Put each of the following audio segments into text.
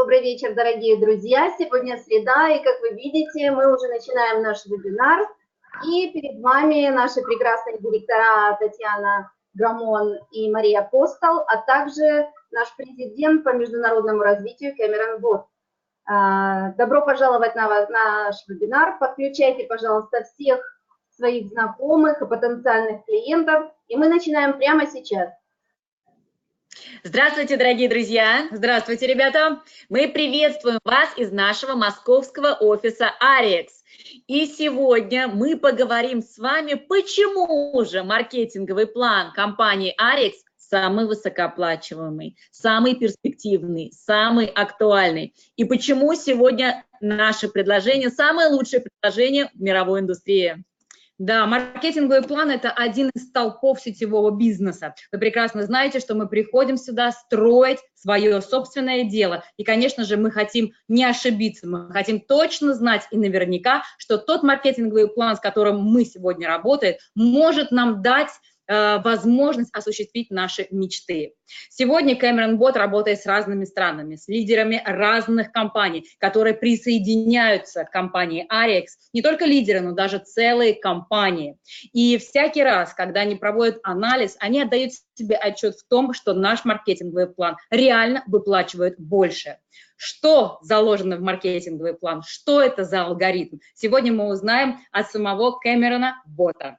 Добрый вечер, дорогие друзья. Сегодня среда, и, как вы видите, мы уже начинаем наш вебинар. И перед вами наши прекрасные директора Татьяна Грамон и Мария Постол, а также наш президент по международному развитию Кэмероном. Добро пожаловать на наш вебинар. Подключайте, пожалуйста, всех своих знакомых и потенциальных клиентов. И мы начинаем прямо сейчас. Здравствуйте, дорогие друзья! Здравствуйте, ребята! Мы приветствуем вас из нашего московского офиса Ariix. И сегодня мы поговорим с вами, почему же маркетинговый план компании Ariix самый высокооплачиваемый, самый перспективный, самый актуальный. И почему сегодня наше предложение самое лучшее предложение в мировой индустрии. Да, маркетинговый план – это один из столпов сетевого бизнеса. Вы прекрасно знаете, что мы приходим сюда строить свое собственное дело. И, конечно же, мы хотим не ошибиться, мы хотим точно знать и наверняка, что тот маркетинговый план, с которым мы сегодня работаем, может нам дать возможность осуществить наши мечты. Сегодня Кэмероном работает с разными странами, с лидерами разных компаний, которые присоединяются к компании Ariix. Не только лидеры, но даже целые компании. И всякий раз, когда они проводят анализ, они отдают себе отчет в том, что наш маркетинговый план реально выплачивает больше. Что заложено в маркетинговый план? Что это за алгоритм? Сегодня мы узнаем от самого Кэмерона Ботта.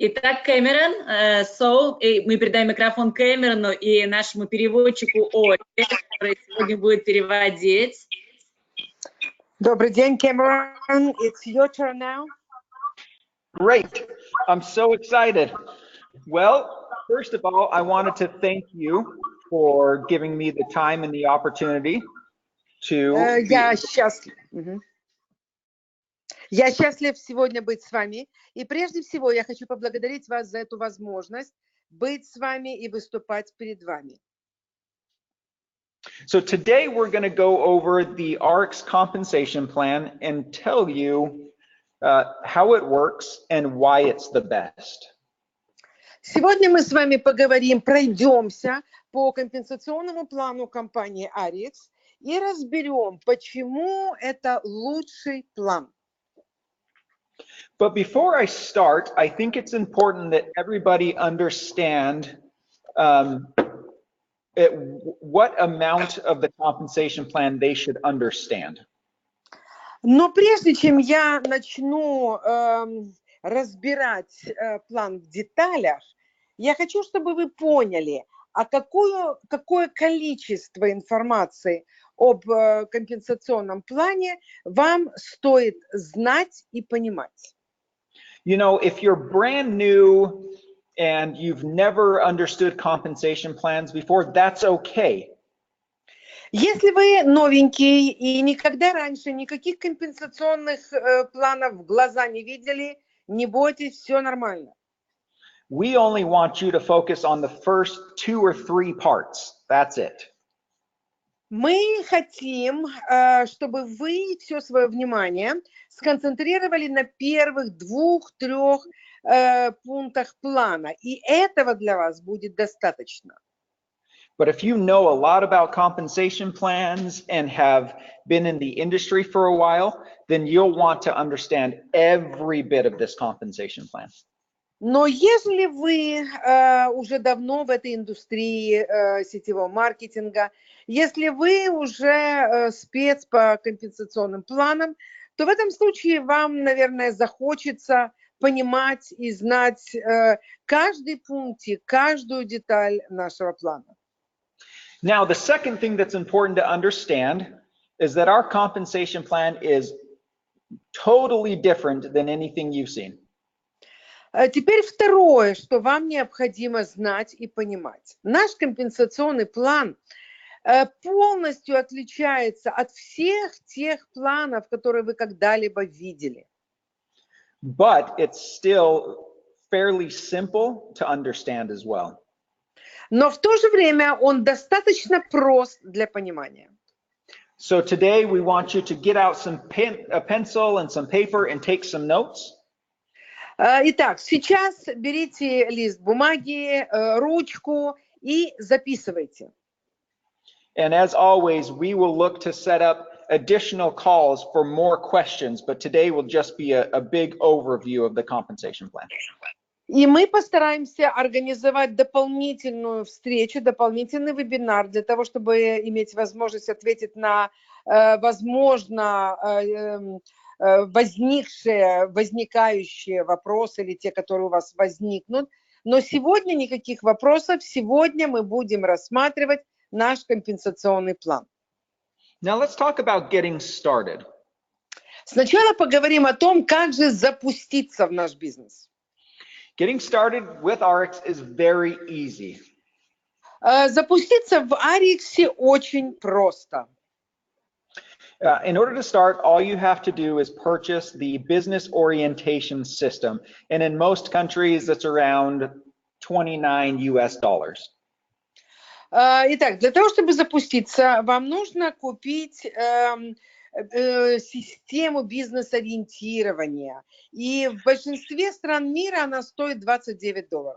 Итак, Кэмерон, мы передаем микрофон Кэмерону и нашему переводчику Оле, который сегодня будет переводить. Добрый день, Кэмерон. It's your turn now. Great. I'm so excited. Well, first of all, I wanted to thank you for giving me the time and the opportunity to... Я счастлив сегодня быть с вами, и прежде всего я хочу поблагодарить вас за эту возможность быть с вами и выступать перед вами. So today we're going to go over the Ariix compensation plan and tell you how it works and why it's the best. Сегодня мы с вами поговорим, пройдемся по компенсационному плану компании Ariix и разберем, почему это лучший план. But before I start, I think it's important that everybody understand what amount of the compensation plan they should understand. Но прежде чем я начну разбирать план в деталях, я хочу, чтобы вы поняли, какое количество информации об компенсационном плане вам стоит знать и понимать. You know, if you're brand new and you've never understood compensation plans before, that's okay. Если вы новенький и никогда раньше никаких компенсационных планов в глаза не видели, не бойтесь, все нормально. We only want you to focus on the first 2 or 3 parts. That's it. Мы хотим, чтобы вы все свое внимание сконцентрировали на первых 2-3 пунктах плана, и этого для вас будет достаточно. But if you know a lot about compensation plans and have been in the industry for a while, then you'll want to understand every bit of this compensation plan. Но если вы уже давно в этой индустрии сетевого маркетинга, если вы уже спец по компенсационным планам, то в этом случае вам, наверное, захочется понимать и знать каждый пунктик, каждую деталь нашего плана. Now, the second thing that's important to understand is that our compensation plan is totally different than anything you've seen. Теперь второе, что вам необходимо знать и понимать. Наш компенсационный план полностью отличается от всех тех планов, которые вы когда-либо видели. But it's still fairly simple to understand as well. Но в то же время он достаточно прост для понимания. So today we want you to get out a pencil and some paper and take some notes. Итак, сейчас берите лист бумаги, ручку и записывайте. And as always, we will look to set up additional calls for more questions, but today will just be a big overview of the compensation plan. И мы постараемся организовать дополнительную встречу, дополнительный вебинар для того, чтобы иметь возможность ответить на, возможно, возникающие вопросы или те, которые у вас возникнут. Но сегодня никаких вопросов. Сегодня мы будем рассматривать наш компенсационный план. Now let's talk about getting started. Сначала поговорим о том, как же запуститься в наш бизнес. Getting started with Ariix is very easy. Запуститься в Ariix очень просто. In order to start, all you have to do is purchase the business orientation system. And in most countries, it's around $29 US. Итак, для того, чтобы запуститься, вам нужно купить систему бизнес-ориентирования. И в большинстве стран мира она стоит $29.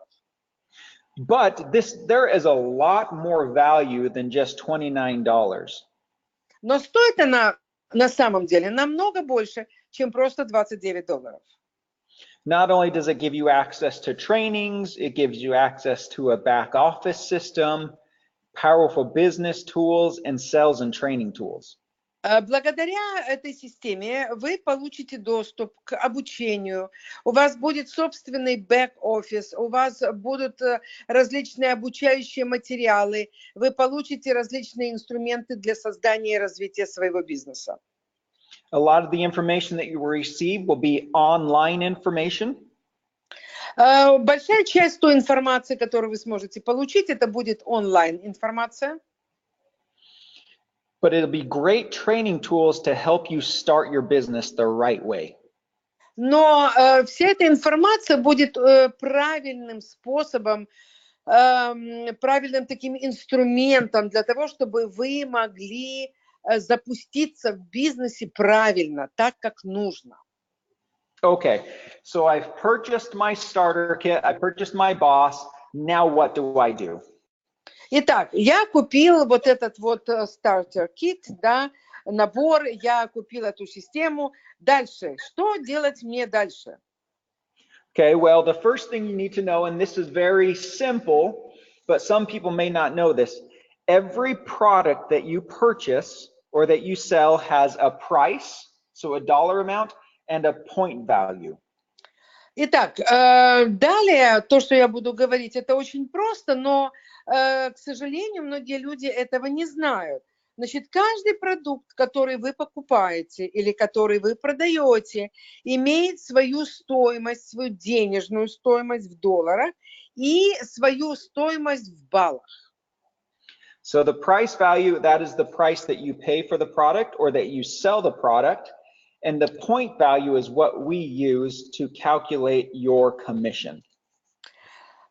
But there is a lot more value than just $29. Но стоит она на самом деле намного больше, чем просто $29. Not only does it give you access to trainings, it gives you access to a back office system, powerful business tools, and sales and training tools. Благодаря этой системе вы получите доступ к обучению, у вас будет собственный бэк-офис, у вас будут различные обучающие материалы, вы получите различные инструменты для создания и развития своего бизнеса. A lot of the information that you will receive will be online information. Большая часть той информации, которую вы сможете получить, это будет онлайн-информация. But it'll be great training tools to help you start your business the right way. Но вся эта информация будет правильным способом, правильным таким инструментом для того, чтобы вы могли запуститься в бизнесе правильно, так как нужно. Okay, so I've purchased my starter kit, I purchased my boss, now what do I do? Итак, я купил вот этот вот starter kit, да, набор, я купил эту систему. Дальше, что делать мне дальше? Okay, well, the first thing you need to know, and this is very simple, but some people may not know this, every product that you purchase or that you sell has a price, so a dollar amount, and a point value. Итак, далее то, что я буду говорить, это очень просто, но, к сожалению, многие люди этого не знают. Значит, каждый продукт, который вы покупаете или который вы продаете, имеет свою стоимость, свою денежную стоимость в долларах и свою стоимость в баллах. So the price value, that is the price that you pay for the product or that you sell the product. And the point value is what we use to calculate your commission.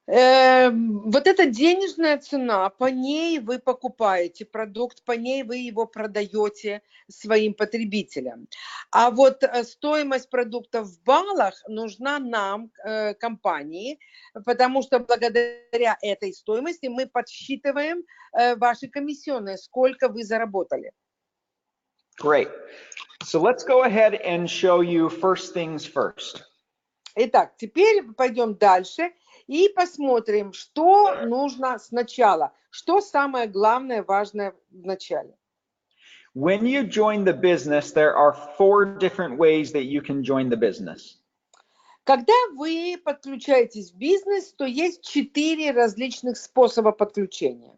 Вот эта денежная цена, по ней вы покупаете продукт, по ней вы его продаете своим потребителям. А вот стоимость продукта в баллах нужна нам, компании, потому что благодаря этой стоимости мы подсчитываем ваши комиссионные, сколько вы заработали. Great. So let's go ahead and show you first things first. Итак, теперь пойдем дальше и посмотрим, что нужно сначала, что самое главное, важное в начале. When you join the business, there are 4 different ways that you can join the business. Когда вы подключаетесь в бизнес, то есть 4 различных способа подключения.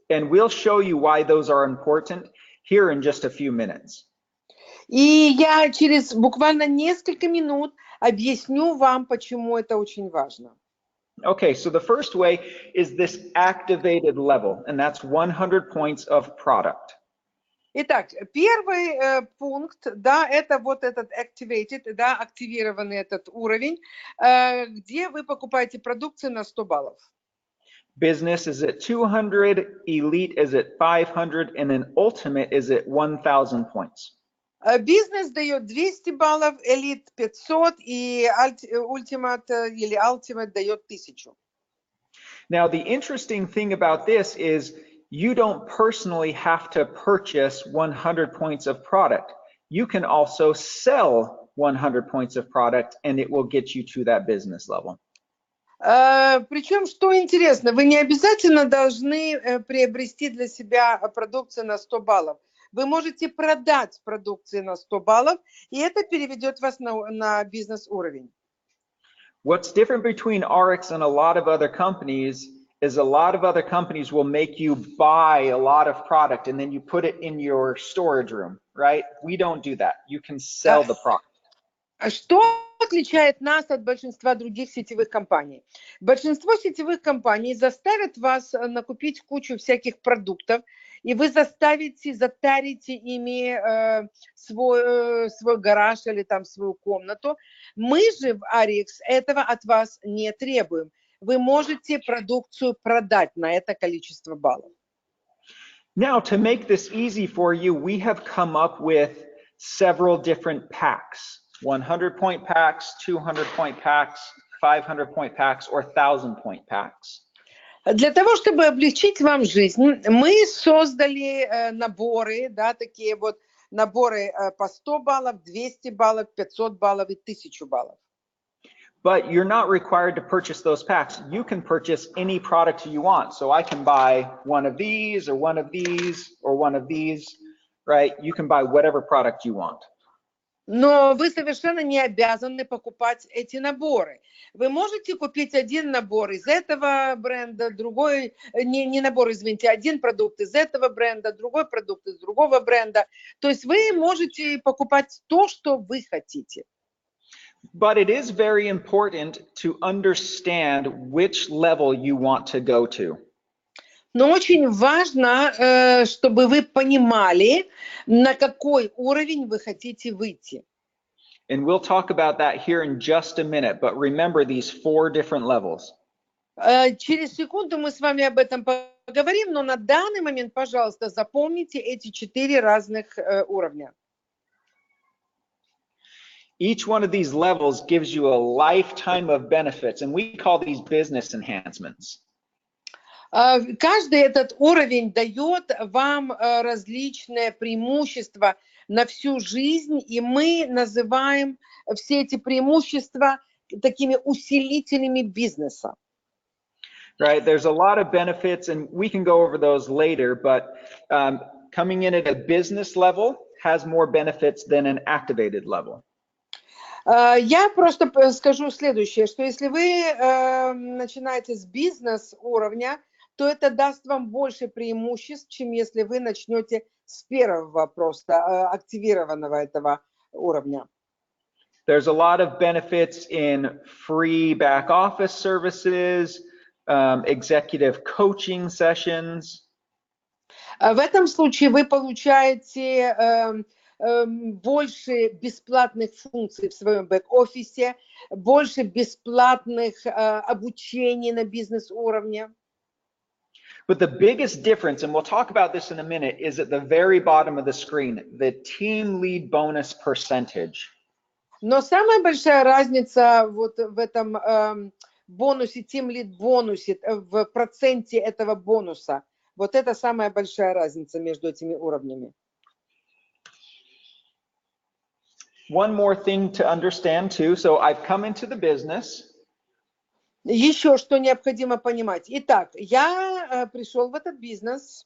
And we'll show you why those are important here in just a few minutes. И я через буквально несколько минут объясню вам, почему это очень важно. Okay, so the first way is this activated level, and that's 100 points of product. Итак, первый пункт, да, это вот этот activated, да, активированный этот уровень, где вы покупаете продукцию на 100 баллов. Business is at 200, elite is at 500, and then ultimate is at 1,000 points. Бизнес дает 200 баллов, элит 500 и ультимат или ultimate дает 1000. Now, the interesting thing about this is you don't personally have to purchase 100 points of product. You can also sell 100 points of product, and it will get you to that business level. Причем, что интересно, вы не обязательно должны приобрести для себя продукцию на 100 баллов. Вы можете продать продукцию на 100 баллов, и это переведет вас на бизнес-уровень. What's different between Ariix and a lot of other companies is a lot of other companies will make you buy a lot of product and then you put it in your storage room, right? We don't do that. You can sell the product. Что отличает нас от большинства других сетевых компаний? Большинство сетевых компаний заставят вас накупить кучу всяких продуктов, и вы затарите ими свой гараж или там свою комнату. Мы же в Ariix этого от вас не требуем. Вы можете продукцию продать на это количество баллов. Now, to make this easy for you, we have come up with several different packs. 100-point packs, 200-point packs, 500-point packs, or 1000-point packs. Для того, чтобы облегчить вам жизнь, мы создали наборы, да, такие вот наборы по 100 баллов, 200 баллов, 500 баллов и 1000 баллов. But you're not required to purchase those packs. You can purchase any product you want. So I can buy one of these or one of these or one of these, right? You can buy whatever product you want. Но вы совершенно не обязаны покупать эти наборы. Вы можете купить один набор из этого бренда, другой, не набор, извините, один продукт из этого бренда, другой продукт из другого бренда. То есть вы можете покупать то, что вы хотите. But it is very important to understand which level you want to go to. Но очень важно, чтобы вы понимали, на какой уровень вы хотите выйти. And we'll talk about that here in just a minute, but remember these 4 different levels. Через секунду мы с вами об этом поговорим, но на данный момент, пожалуйста, запомните эти 4 разных уровня. Each one of these levels gives you a lifetime of benefits, and we call these business enhancements. Каждый этот уровень дает вам различные преимущества на всю жизнь, и мы называем все эти преимущества такими усилителями бизнеса. Right, there's a lot of benefits, and we can go over those later, but coming in at a business level has more benefits than an activated level. Я просто скажу следующее, что если вы начинаете с бизнес-уровня, то это даст вам больше преимуществ, чем если вы начнете с первого просто активированного этого уровня. There's a lot of benefits in free back office services, executive coaching sessions. В этом случае вы получаете больше бесплатных функций в своем бэк-офисе, больше бесплатных обучений на бизнес-уровне. But the biggest difference, and we'll talk about this in a minute, is at the very bottom of the screen, the team lead bonus percentage. Но самая большая разница вот в этом бонусе, team lead бонусе, в проценте этого бонуса, вот это самая большая разница между этими уровнями. One more thing to understand too. So I've come into the business. Еще что необходимо понимать. Итак, я пришел в этот бизнес.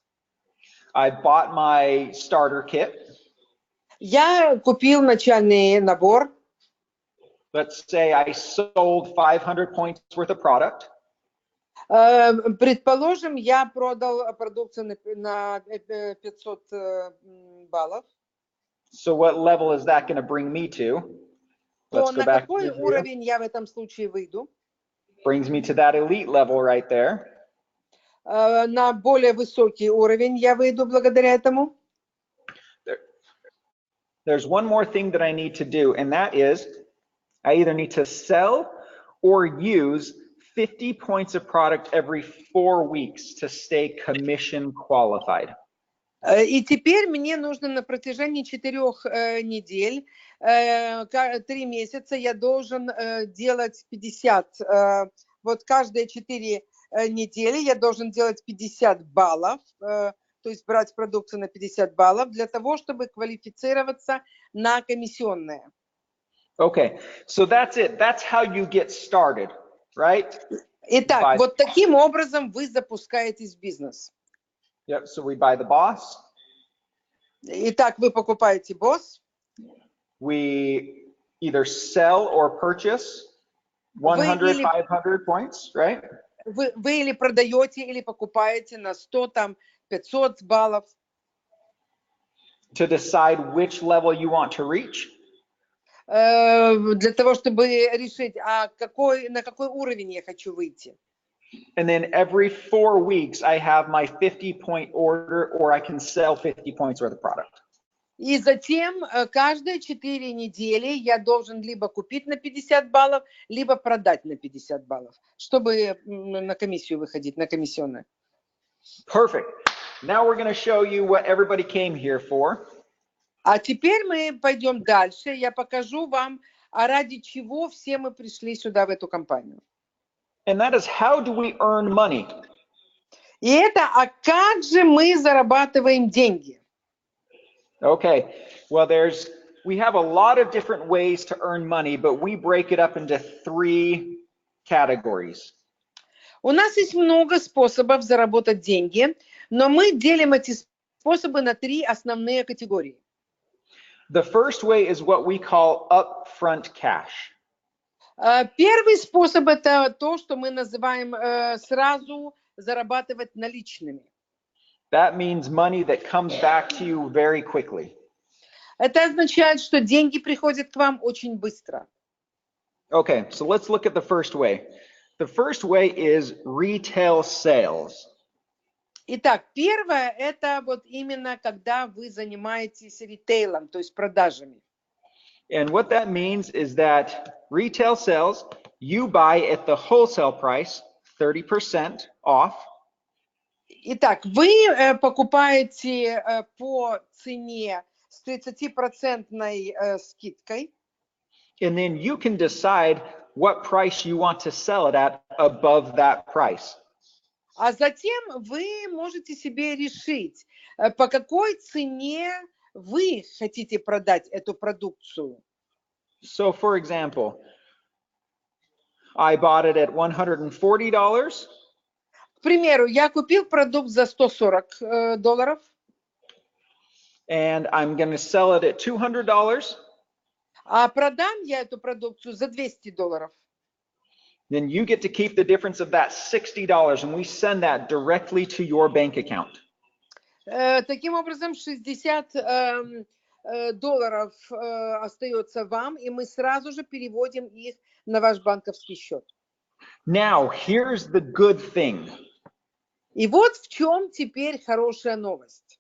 I bought my starter kit. Я купил начальный набор. Let's say I sold 500 points worth of product. Предположим, я продал продукцию на 500 баллов. So what level is that going to bring me to? То на какой уровень я в этом случае выйду? Brings me to that elite level right there. На более высокий уровень я выйду благодаря этому. There's one more thing that I need to do, and that is I either need to sell or use 50 points of product every 4 weeks to stay commission qualified. И теперь мне нужно на протяжении 4 недель, 3 месяца я должен делать 50. Вот каждые 4 недели я должен делать 50 баллов, то есть брать продукцию на 50 баллов для того, чтобы квалифицироваться на комиссионные. Okay, so that's it. That's how you get started, right? Итак, вот таким образом вы запускаетесь в бизнес. Yep, so we buy the boss. Итак, вы покупаете босс. We either sell or purchase 100, 500 points, right? Вы или продаете, или покупаете на 100, там, 500 баллов. To decide which level you want to reach. Для того, чтобы решить, на какой уровень я хочу выйти. And then every 4 weeks, I have my 50-point order, or I can sell 50 points worth of product. И затем каждые 4 недели я должен либо купить на 50 баллов, либо продать на 50 баллов, чтобы на комиссию выходить, на комиссионную. Perfect. Now we're going to show you what everybody came here for. А теперь мы пойдем дальше. Я покажу вам, ради чего все мы пришли сюда, в эту компанию. And that is, how do we earn money? И это, как же мы зарабатываем деньги? Okay, well, we have a lot of different ways to earn money, but we break it up into 3 categories. У нас есть много способов заработать деньги, но мы делим эти способы на 3 основные категории. The first way is what we call upfront cash. Первый способ – это то, что мы называем сразу зарабатывать наличными. That means money that comes back to you very quickly. Это означает, что деньги приходят к вам очень быстро. Okay, so let's look at the first way. The first way is retail sales. Итак, первое – это вот именно когда вы занимаетесь ритейлом, то есть продажами. And what that means is that retail sales, you buy at the wholesale price, 30% off. Итак, вы покупаете по цене с 30% скидкой. And then you can decide what price you want to sell it at above that price. А затем вы можете себе решить, по какой цене вы хотите продать эту продукцию. So, for example, I bought it at $140. К примеру, я купил продукт за $140. And I'm going to sell it at $200. А продам я эту продукцию за $200. Then you get to keep the difference of that $60, and we send that directly to your bank account. Таким образом, $60 остается вам, и мы сразу же переводим их на ваш банковский счет. Now, here's the good thing. И вот в чем теперь хорошая новость.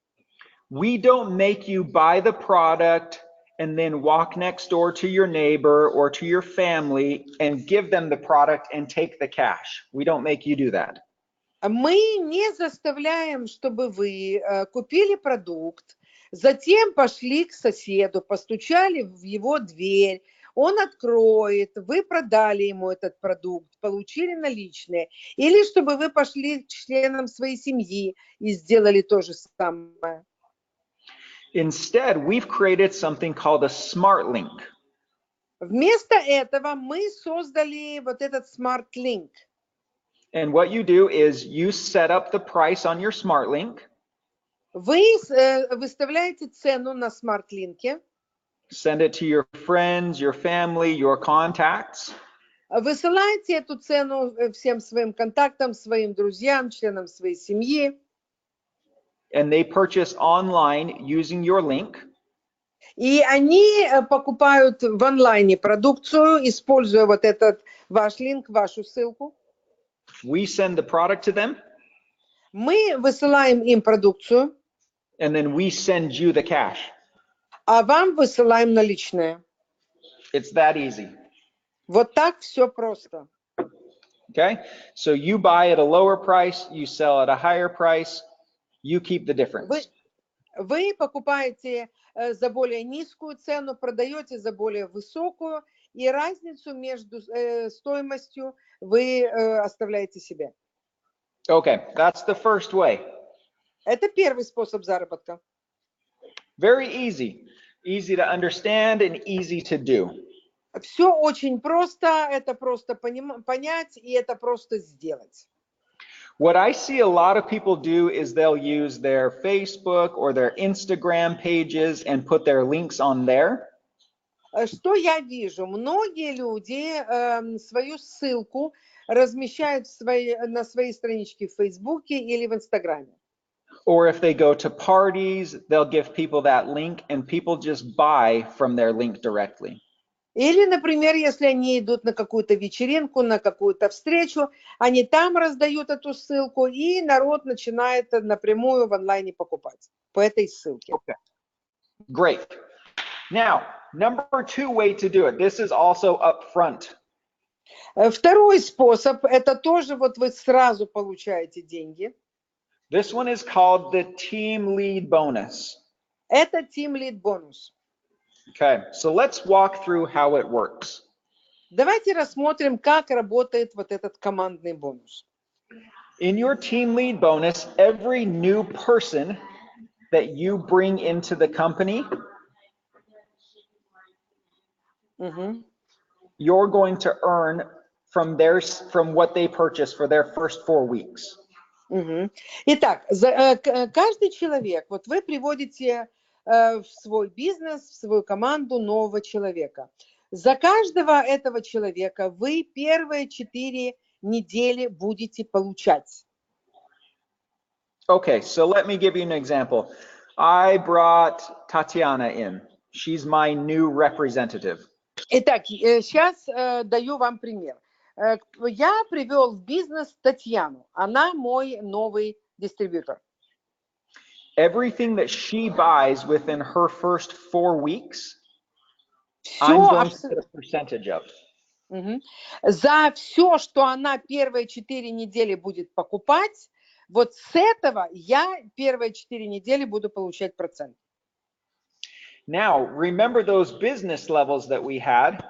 We don't make you buy the product and then walk next door to your neighbor or to your family and give them the product and take the cash. We don't make you do that. Мы не заставляем, чтобы вы купили продукт, затем пошли к соседу, постучали в его дверь, он откроет, вы продали ему этот продукт, получили наличные, или чтобы вы пошли к членам своей семьи и сделали то же самое. Instead, we've created something called a smart link. Вместо этого мы создали вот этот Smart Link. And what you do is you set up the price on your smart link. Вы выставляете цену на Smart Link. Send it to your friends, your family, your contacts. Высылаете эту цену всем своим контактам, своим друзьям, членам своей семьи. And they purchase online using your link. И они покупают в онлайне продукцию, используя вот этот ваш линк, вашу ссылку. We send the product to them. Мы высылаем им продукцию. And then we send you the cash. А вам высылаем наличные. It's that easy. Вот так все просто. Okay? So you buy at a lower price, you sell at a higher price, you keep the difference. Вы покупаете за более низкую цену, продаете за более высокую, и разницу между стоимостью вы оставляете себе. Okay, that's the first way. Это первый способ заработка. Very easy. Easy to understand and easy to do. Все очень просто, это просто понять и это просто сделать. What I see a lot of people do is they'll use their Facebook or their Instagram pages and put their links on there. Что я вижу? Многие люди свою ссылку размещают на своей страничке в Фейсбуке или в Инстаграме. Or if they go to parties, they'll give people that link and people just buy from their link directly. Или, например, если они идут на какую-то вечеринку, на какую-то встречу, они там раздают эту ссылку, и народ начинает напрямую в онлайне покупать по этой ссылке. Okay. Great. Now, number 2 way to do it. This is also upfront. Второй способ, это тоже вот вы сразу получаете деньги. This one is called the team lead bonus. Это Team Lead бонус. Okay, so let's walk through how it works. Давайте рассмотрим, как работает вот этот командный бонус. In your team lead bonus, every new person that you bring into the company, you're going to earn from what they purchase for their first 4 weeks. Итак, каждый человек, вот вы приводите в свой бизнес, в свою команду нового человека. За каждого этого человека вы первые 4 недели будете получать. Okay, so let me give you an example. I brought Tatiana in. She's my new representative. Итак, сейчас даю вам пример. Я привел в бизнес Татьяну. Она мой новый дистрибьютор. Everything that she buys within her first 4 weeks, I'm going to get a percentage of. За все, что она первые 4 недели будет покупать, вот с этого я первые 4 недели буду получать процент. Now, remember those business levels that we had?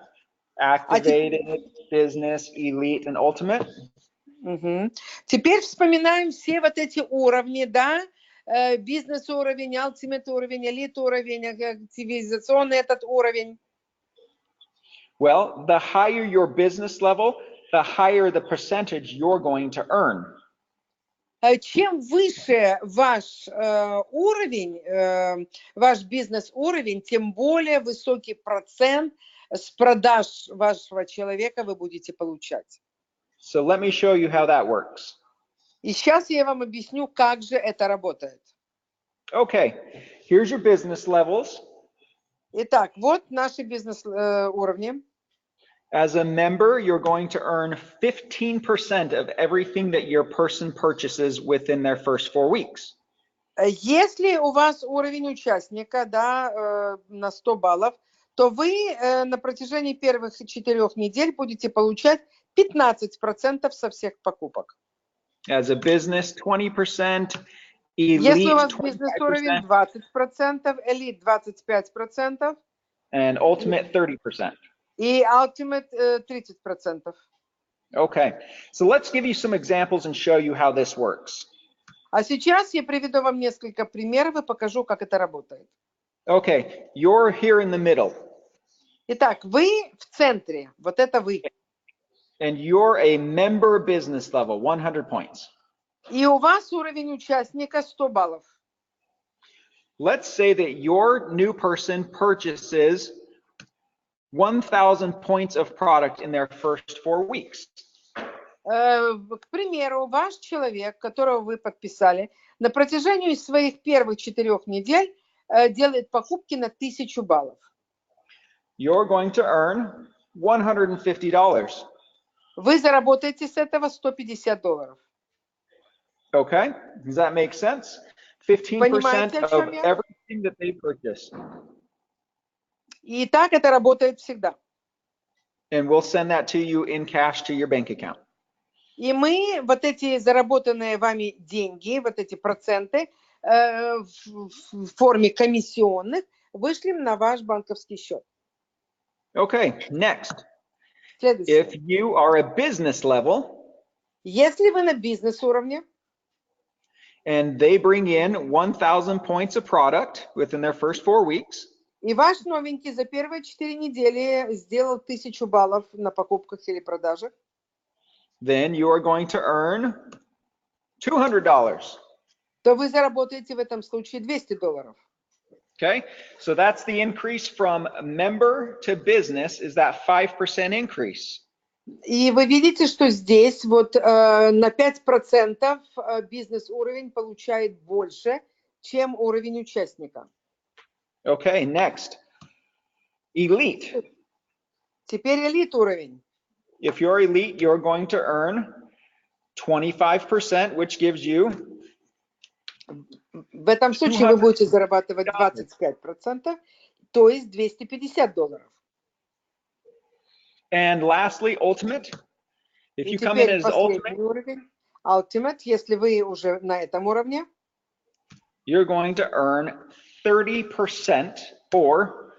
Activated, business, elite, and ultimate. Теперь вспоминаем все вот эти уровни, да? Бизнес-уровень, ultimate уровень, elite уровень, активизационный этот уровень. Well, the higher your business level, the higher the percentage you're going to earn. Чем выше ваш уровень, ваш бизнес-уровень, тем более высокий процент с продаж вашего человека вы будете получать. So let me show you how that works. И сейчас я вам объясню, как же это работает. Okay, here's your business levels. Итак, вот наши бизнес-уровни. As a member, you're going to earn 15% of everything that your person purchases within their first 4 weeks. Если у вас уровень участника, да, на 100 баллов, то вы на протяжении первых 4 недель будете получать 15% со всех покупок. As a business, 20%, elite, Если у вас 25%, бизнес-уровень 20%, элит 25%, and ultimate 30%. и ultimate 30%. Okay, so let's give you some examples and show you how this works. А сейчас я приведу вам несколько примеров и покажу, как это работает. Okay, you're here in the middle. Итак, вы в центре, вот это вы. And you're a member business level, 100 points. И у вас уровень участника 100 баллов. Let's say that your new person purchases 1,000 points of product in their first 4 weeks. К примеру, ваш человек, которого вы подписали, на протяжении своих первых 4 недель делает покупки на 1000 баллов. You're going to earn $150. Вы заработаете с этого $150. Okay, does that make sense? 15% of everything that they purchase. И так это работает всегда. And we'll send that to you in cash to your bank account. И мы вот эти заработанные вами деньги, вот эти проценты в форме комиссионных вышлем на ваш банковский счет. Okay, next. Следующее. If you are a business level, Если вы на бизнес-уровне, and they bring in 1,000 points of product within their first 4 weeks, и ваш новенький за первые 4 недели сделал 1000 баллов на покупках или продажах, then you are going to earn $200. то вы заработаете в этом случае $200. Okay, so that's the increase from member to business, is that 5% increase. И вы видите, что здесь вот на 5% бизнес-уровень получает больше, чем уровень участника. Okay, next. Elite. Теперь элит-уровень. If you're elite, you're going to earn 25%, which gives you В этом случае вы будете зарабатывать 25%, то есть $250. And lastly, ultimate. If И you come in теперь as последний ultimate, уровень, ultimate, если вы уже на этом уровне, you're going to earn 30% or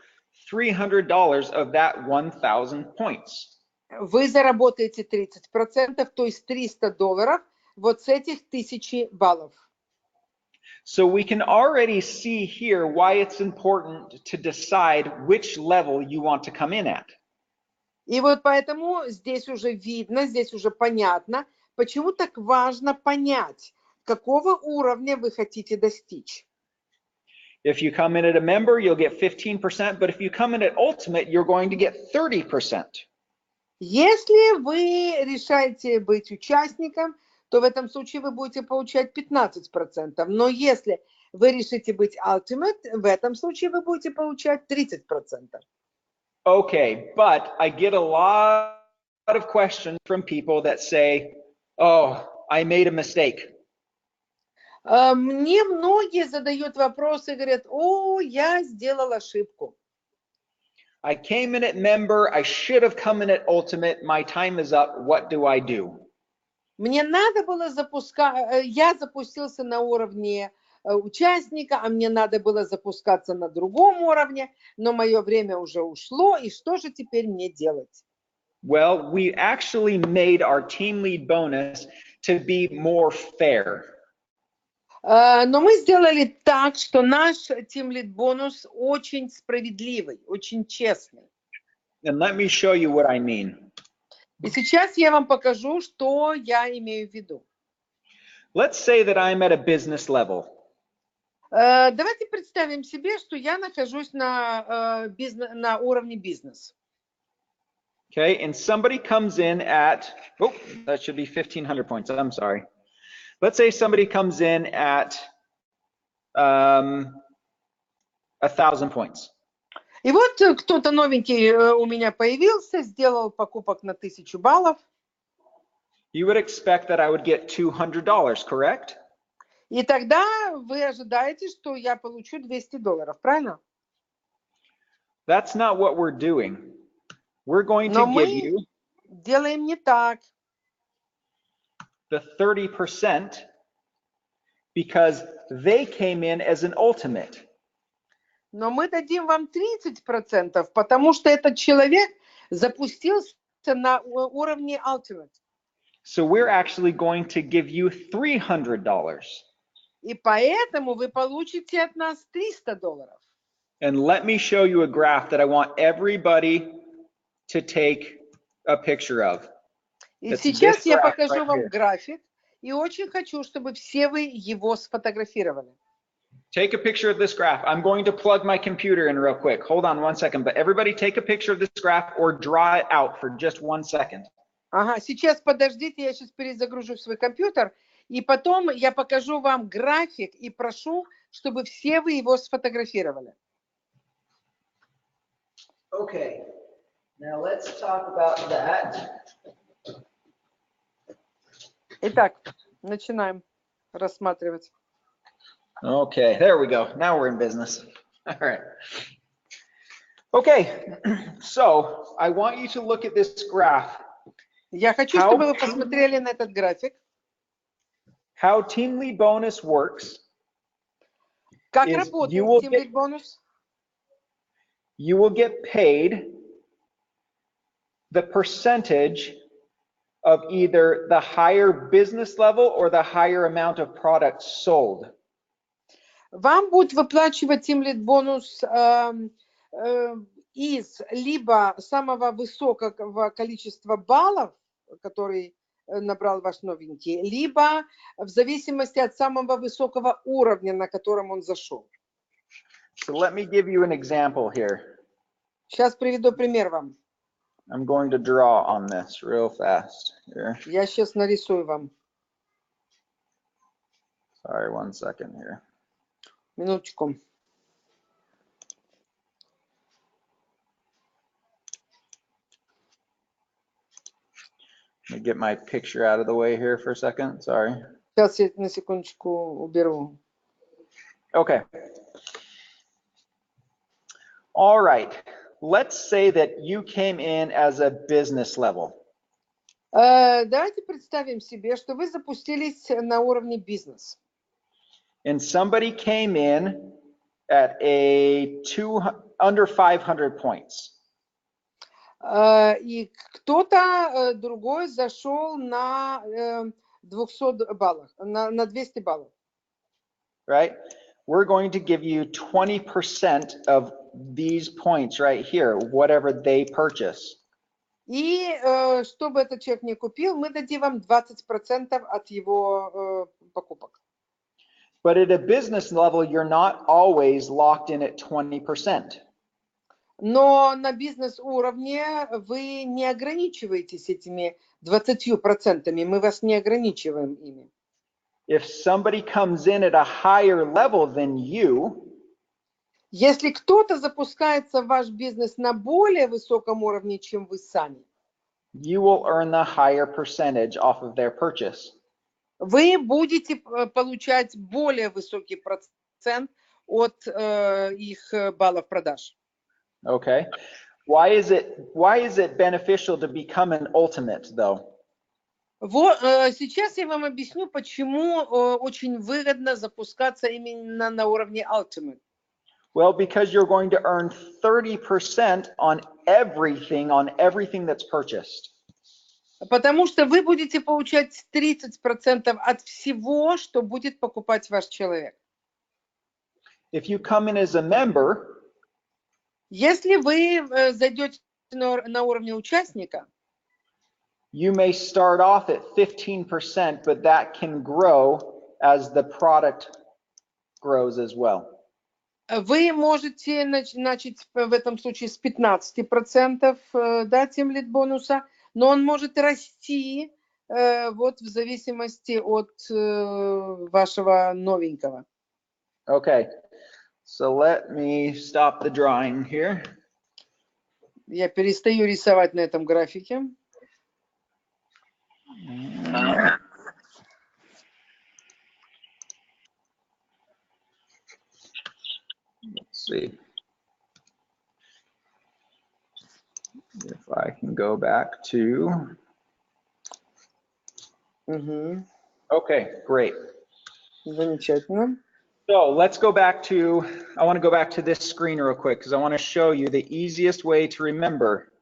$300 of that 1,000 points. вы заработаете 30%, то есть $300 вот с этих 1000 баллов. So we can already see here why it's important to decide which level you want to come in at. И вот поэтому здесь уже видно, здесь уже понятно, почему так важно понять, какого уровня вы хотите достичь. If you come in at a member, you'll get 15%, but if you come in at ultimate, you're going to get 30%. Если вы решаете быть участником, то в этом случае вы будете получать 15%. Но если вы решите быть ultimate, в этом случае вы будете получать 30%. Okay, but I get a lot of questions from people that say, oh, I made a mistake. Мне многие задают вопросы и говорят, о, я сделал ошибку. I came in at member, I should have come in at ultimate, my time is up, what do I do? Мне надо было запускать, я запустился на уровне участника, а мне надо было запускаться на другом уровне, но мое время уже ушло, и что же теперь мне делать? Well, we actually made our team lead bonus to be more fair. Но мы сделали так, что наш Team Lead бонус очень справедливый, очень честный. And let me show you what I mean. И сейчас я вам покажу, что я имею в виду. Let's say that I'm at a business level. Давайте представим себе, что я нахожусь на уровне бизнес. Okay, and somebody comes in at, oh, that should be 1,500 points, I'm sorry. Let's say somebody comes in at 1,000 points. И вот кто-то новенький у меня появился, сделал покупок на 1000 баллов. You would expect that I would get $200, correct? И тогда вы ожидаете, что я получу $200, правильно? That's not what we're doing. We're going Но to give мы you делаем не так. the 30% because they came in as an ultimate. Но мы дадим вам 30%, потому что этот человек запустился на уровне Ultimate. So we're actually going to give you $300. И поэтому вы получите от нас $300. And let me show you a graph that I want everybody to take a picture of. И It's сейчас this я graph покажу right вам here. график, и очень хочу, чтобы все вы его сфотографировали. Take a picture of this graph. I'm going to plug my computer in real quick. Hold on 1 second, but everybody take a picture of this graph or draw it out for just 1 second. Ага, сейчас подождите, я сейчас перезагружу свой компьютер, и потом я покажу вам график и прошу, чтобы все вы его сфотографировали. Okay, now let's talk about that. Итак, начинаем рассматривать. Okay, there we go. Now we're in business. All right. Okay, so I want you to look at this graph. Я хочу, чтобы вы посмотрели на этот график. How Team Lead Bonus works. Как is работает you will Team get- Lead бонус? You will get paid the percentage of either the higher business level or the higher amount of products sold. Вам будет выплачивать тимлид-бонус из либо самого высокого количества баллов, который набрал ваш новенький, либо в зависимости от самого высокого уровня, на котором он зашел. So let me give you an example here. Сейчас приведу пример вам. I'm going to draw on this real fast here. Я сейчас нарисую вам. Sorry, 1 second here. Минуточку. Let me get my picture out of the way here for a second. Sorry. Сейчас я на секундочку уберу. Okay. All right. Let's say that you came in as a business level. Давайте представим себе, что вы запустились на уровне бизнес. And somebody came in at under 500 points. И кто-то другой зашел на 200 баллов, на 200 баллов. Right? We're going to give you 20% of these points right here, whatever they purchase. И чтобы этот человек не купил, мы дадим вам 20% от его покупок. But at a business level, you're not always locked in at 20%. Но на бизнес-уровне вы не ограничиваетесь этими 20%, мы вас не ограничиваем ими. If somebody comes in at a higher level than you, если кто-то запускается в ваш бизнес на более высоком уровне, чем вы сами, you will earn the higher percentage off of their purchase. вы будете получать более высокий процент от их баллов продаж. Okay. Why is it beneficial to become an ultimate though? Вот, сейчас я вам объясню, почему очень выгодно запускаться именно на уровне Ultimate. Well, because you're going to earn 30% on everything that's purchased. Потому что вы будете получать 30% от всего, что будет покупать ваш человек. If you come in as a member, если вы зайдете на уровне участника, you may start off at 15%, but that can grow as the product grows as well. Вы можете начать в этом случае с 15%, да, тимлид бонуса, но он может расти вот в зависимости от вашего новенького. Okay, so let me stop the drawing here. Я перестаю рисовать на этом графике. Let's see if I can go back to. Okay, great. Замечательно. So let's go back to, I want to go back to this screen real quick because I want to show you the easiest way to remember.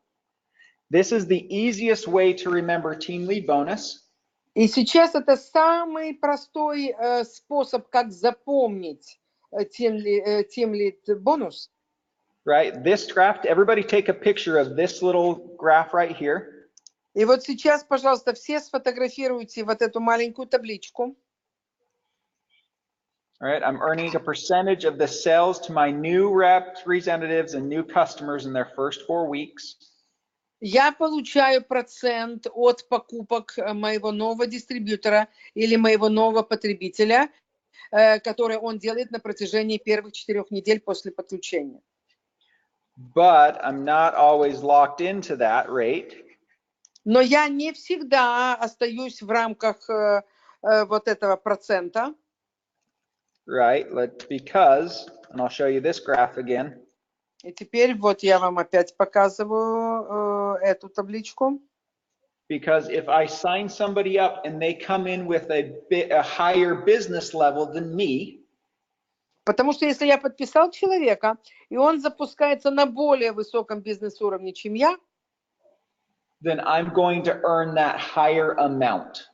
This is the easiest way to remember team lead bonus. И сейчас это самый простой способ, как запомнить team lead бонус. Right, this graph, everybody take a picture of this little graph right here. И вот сейчас, пожалуйста, все сфотографируйте вот эту маленькую табличку. All right, I'm earning a percentage of the sales to my new representatives and new customers in their first 4 weeks. Я получаю процент от покупок моего нового дистрибьютора или моего нового потребителя, который он делает на протяжении первых 4 недель после подключения. But I'm not always locked into that rate. Но я не всегда остаюсь в рамках вот этого процента. Right, because, and I'll show you this graph again. И теперь вот я вам опять показываю эту табличку. Because if I sign somebody up and they come in with a higher business level than me, потому что если я подписал человека, и он запускается на более высоком бизнес-уровне, чем я, then I'm going to earn that higher amount.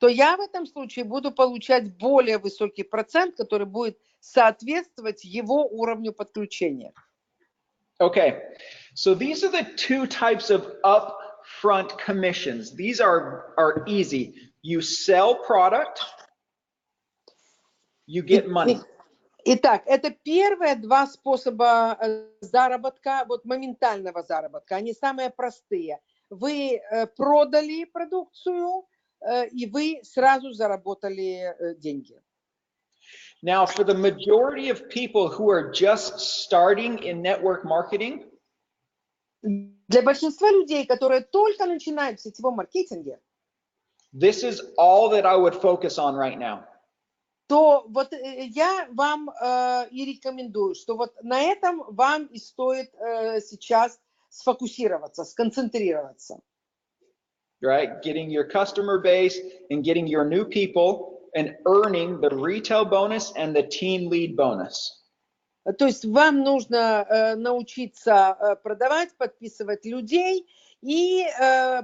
то я в этом случае буду получать более высокий процент, который будет соответствовать его уровню подключения. Okay, so these are the two types of upfront commissions. These are easy. You sell product, you get money. Итак, это первые два способа заработка, вот моментального заработка. Они самые простые. Вы продали продукцию, и вы сразу заработали деньги. Now, for the majority of people who are just starting in network marketing, для большинства людей, которые только начинают в сетевом маркетинге, this is all that I would focus on right now. то вот я вам и рекомендую, что вот на этом вам и стоит сейчас сфокусироваться, сконцентрироваться. Right? Getting your customer base and getting your new people and earning the retail bonus and the team lead bonus. То есть вам нужно научиться продавать, подписывать людей и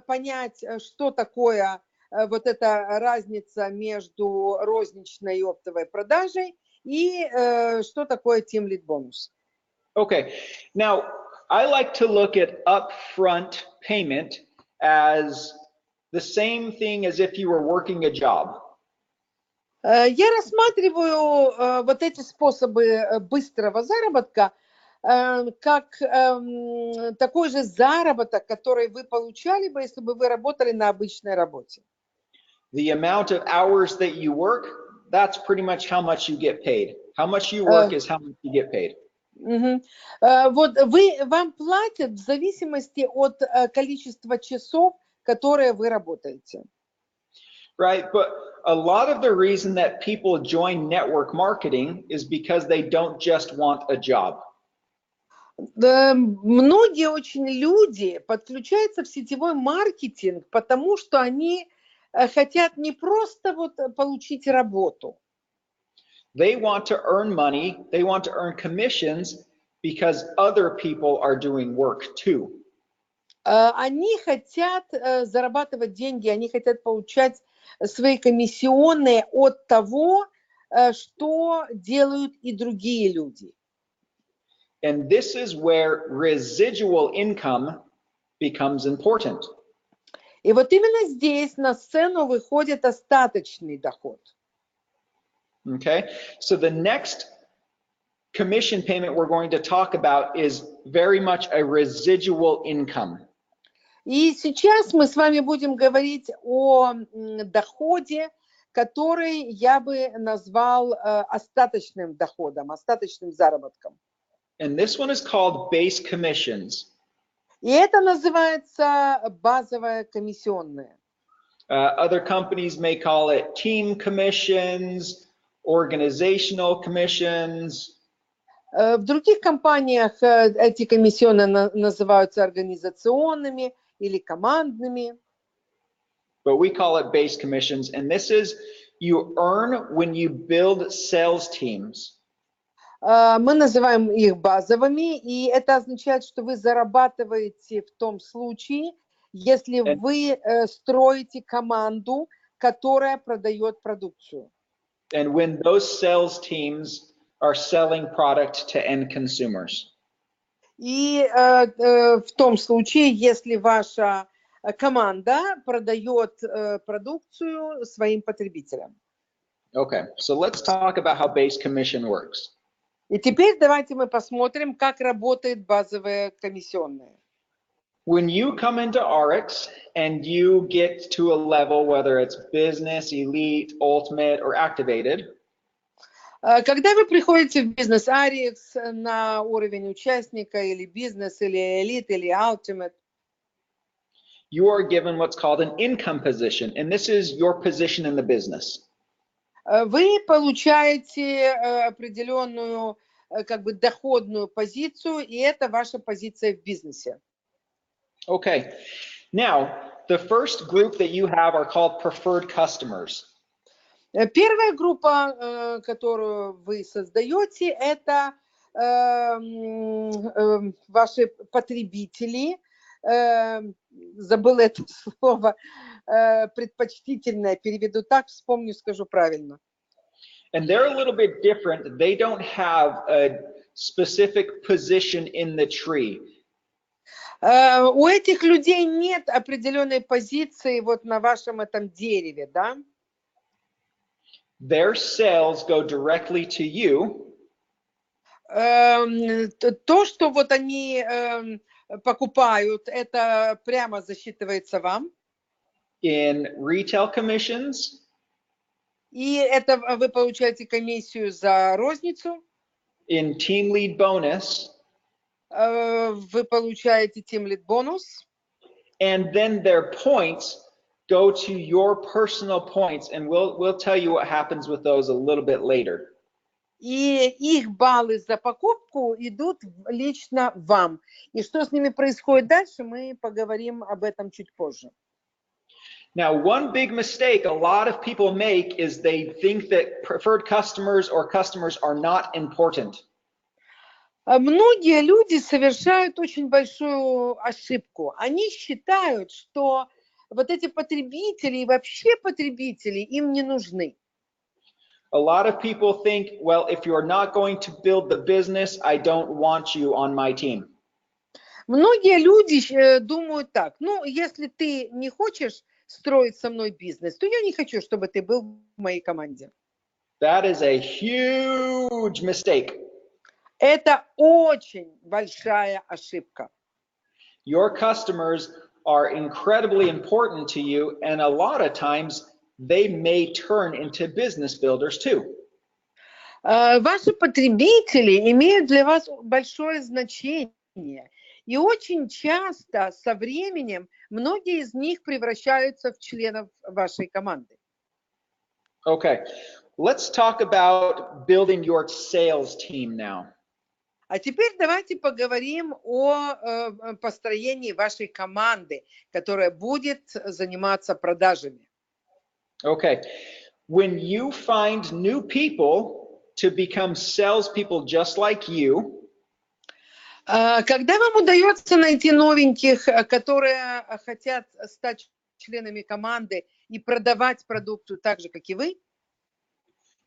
понять, что такое вот эта разница между розничной и оптовой продажей и что такое team lead bonus. Okay, now I like to look at upfront payment as the same thing as if you were working a job. Я рассматриваю вот эти способы быстрого заработка как такой же заработок, который вы получали бы, если бы вы работали на обычной работе. The amount of hours that you work, that's pretty much how much you get paid. How much you work is how much you get paid. Вот вам платят в зависимости от количества часов, которые вы работаете. Right, but a lot of the reason that people join network marketing is because they don't just want a job. Многие очень люди подключаются в сетевой маркетинг, потому что они хотят не просто вот получить работу. They want to earn money, they want to earn commissions because other people are doing work too. Они хотят зарабатывать деньги, они хотят получать свои комиссионные от того, что делают и другие люди. And this is where residual income becomes important. И вот именно здесь на сцену выходит остаточный доход. Okay, so the next commission payment we're going to talk about is very much a residual income. И сейчас мы с вами будем говорить о доходе, который я бы назвал остаточным доходом, остаточным заработком. And this one is called base commissions. И это называется базовая комиссионная. Other companies may call it team commissions, organizational commissions. В других компаниях эти комиссионные называются организационными или командными. But we call it base commissions, and this is you earn when you build sales teams. Мы называем их базовыми, и это означает, что вы зарабатываете в том случае, если вы строите команду, которая продает продукцию. And when those sales teams are selling product to end consumers. И в том случае, если ваша команда продает продукцию своим потребителям. Okay, so let's talk about how base commission works. И теперь давайте мы посмотрим, как работает базовая комиссионная. When you come into Ariix and you get to a level, whether it's business, elite, ultimate, or activated, когда вы приходите в бизнес Ariix на уровень участника или бизнес, или элит, или ultimate, you are given what's called an income position, and this is your position in the business. Вы получаете определенную как бы доходную позицию, и это ваша позиция в бизнесе. Okay, now the first group that you have are called preferred customers. Первая группа, которую вы создаете, это ваши потребители, забыла это слово, предпочтительное, переведу так, вспомню, скажу правильно. And they're a little bit different. They don't have a specific position in the tree. У этих людей нет определенной позиции вот на вашем этом дереве, да? Their sales go directly to you. То, что вот они покупают, это прямо засчитывается вам. In retail commissions. И это вы получаете комиссию за розницу. In team lead bonus. Вы получаете team lead бонус. And then their points go to your personal points, and we'll tell you what happens with those a little bit later. И их баллы за покупку идут лично вам. И что с ними происходит дальше, мы поговорим об этом чуть позже. Now, one big mistake a lot of people make is they think that preferred customers or customers are not important. Многие люди совершают очень большую ошибку. Они считают, что вот эти потребители и вообще потребители им не нужны. A lot of people think, well, if you're not going to build the business, I don't want you on my team. Многие люди думают так: ну, если ты не хочешь строить со мной бизнес, то я не хочу, чтобы ты был в моей команде. That is a huge mistake. Это очень большая ошибка. Your customers are incredibly important to you, and a lot of times they may turn into business builders too. Ваши потребители имеют для вас большое значение, и очень часто со временем многие из них превращаются в членов вашей команды. Okay, let's talk about building your sales team now. А теперь давайте поговорим о построении вашей команды, которая будет заниматься продажами. Okay, when you find new people to become salespeople just like you, когда вам удается найти новеньких, которые хотят стать членами команды и продавать продукцию так же, как и вы,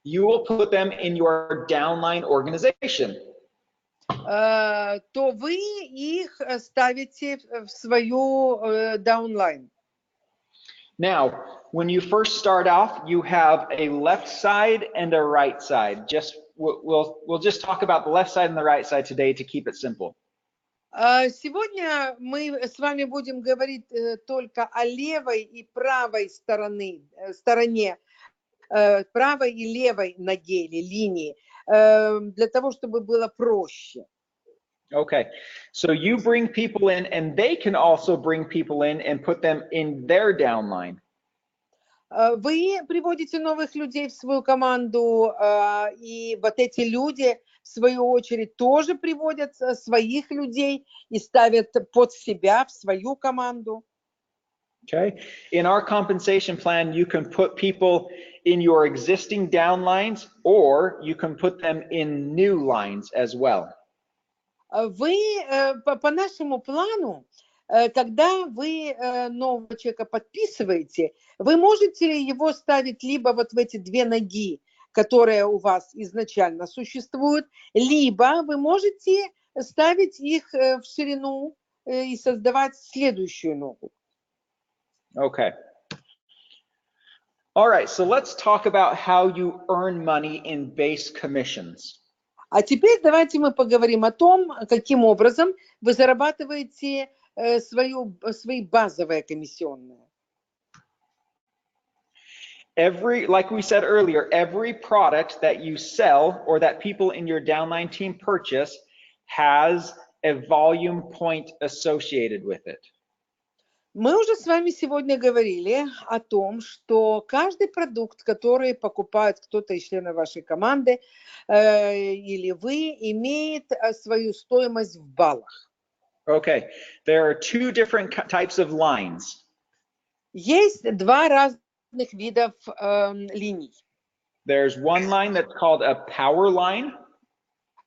you will put them in your downline organization. то вы их ставите в свою downline. Now, when you first start off, you have a left side and a right side. We'll just talk about the left side and the right side today to keep it simple. Сегодня мы с вами будем говорить только о левой и правой стороне, правой и левой ноге или линии, для того, чтобы было проще. Okay, so you bring people in, and they can also bring people in and put them in their downline. Вы приводите новых людей в свою команду, и вот эти люди, в свою очередь, тоже приводят своих людей и ставят под себя в свою команду. Okay, in our compensation plan, you can put people in your existing downlines, or you can put them in new lines as well. Вы по нашему плану, когда вы нового человека подписываете, вы можете его ставить либо вот в эти две ноги, которые у вас изначально существуют, либо вы можете ставить их в ширину и создавать следующую ногу. Okay. All right, so let's talk about how you earn money in base commissions. А теперь давайте мы поговорим о том, каким образом вы зарабатываете свои базовые комиссионные. Like we said earlier, every product that you sell or that people in your downline team purchase has a volume point associated with it. Мы уже с вами сегодня говорили о том, что каждый продукт, который покупает кто-то из членов вашей команды или вы, имеет свою стоимость в баллах. Okay, there are two different types of lines. Есть два разных видов линий. There's one line that's called a power line.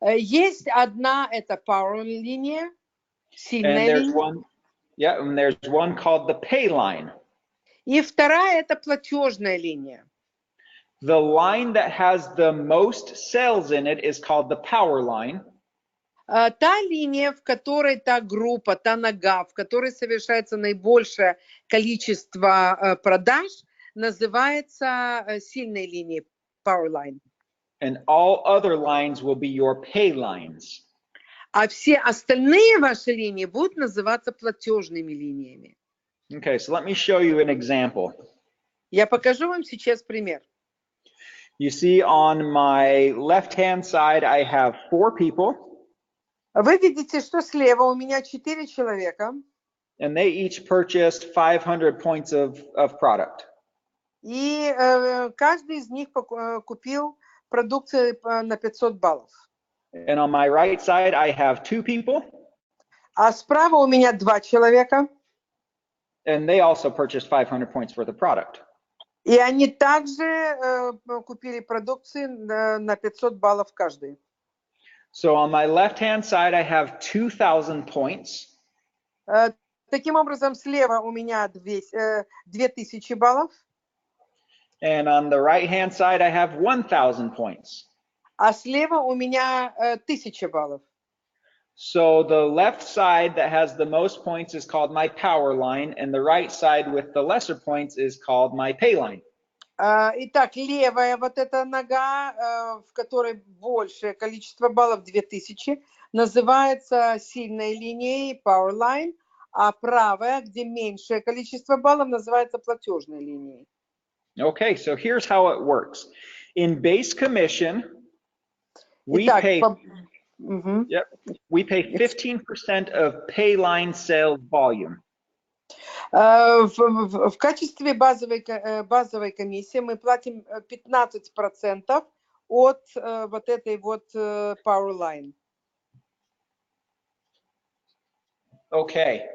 Есть одна, это power линия, сильная линия. Yeah, and there's one called the pay line. И вторая – это платежная линия. The line that has the most cells in it is called the power line. Та линия, в которой та группа, та нога, в которой совершается наибольшее количество продаж, называется сильной линией, power line. And all other lines will be your pay lines. А все остальные ваши линии будут называться платежными линиями. Okay, so let me show you an example. Я покажу вам сейчас пример. You see on my left-hand side, I have 4 people. Вы видите, что слева у меня 4 человека. And they each purchased 500 points of product. И каждый из них купил продукцию на 500 баллов. And on my right side, I have 2 people. А справа у меня 2 человека. And they also purchased 500 points worth of product. И они также купили продукции на 500 баллов каждый. So on my left-hand side, I have 2,000 points. Таким образом, слева у меня 2000 баллов. And on the right-hand side, I have 1,000 points. А слева у меня 1000 баллов. So the left side that has the most points is called my power line, and the right side with the lesser points is called my pay line. Итак, левая вот эта нога, в которой большее количество баллов, 2000, называется сильной линией, power line, а правая, где меньшее количество баллов, называется платежной линией. Okay, so here's how it works. In base commission, we pay 15% of pay line sales volume. В качестве базовой комиссии мы платим 15% от вот этой вот power line. Okay.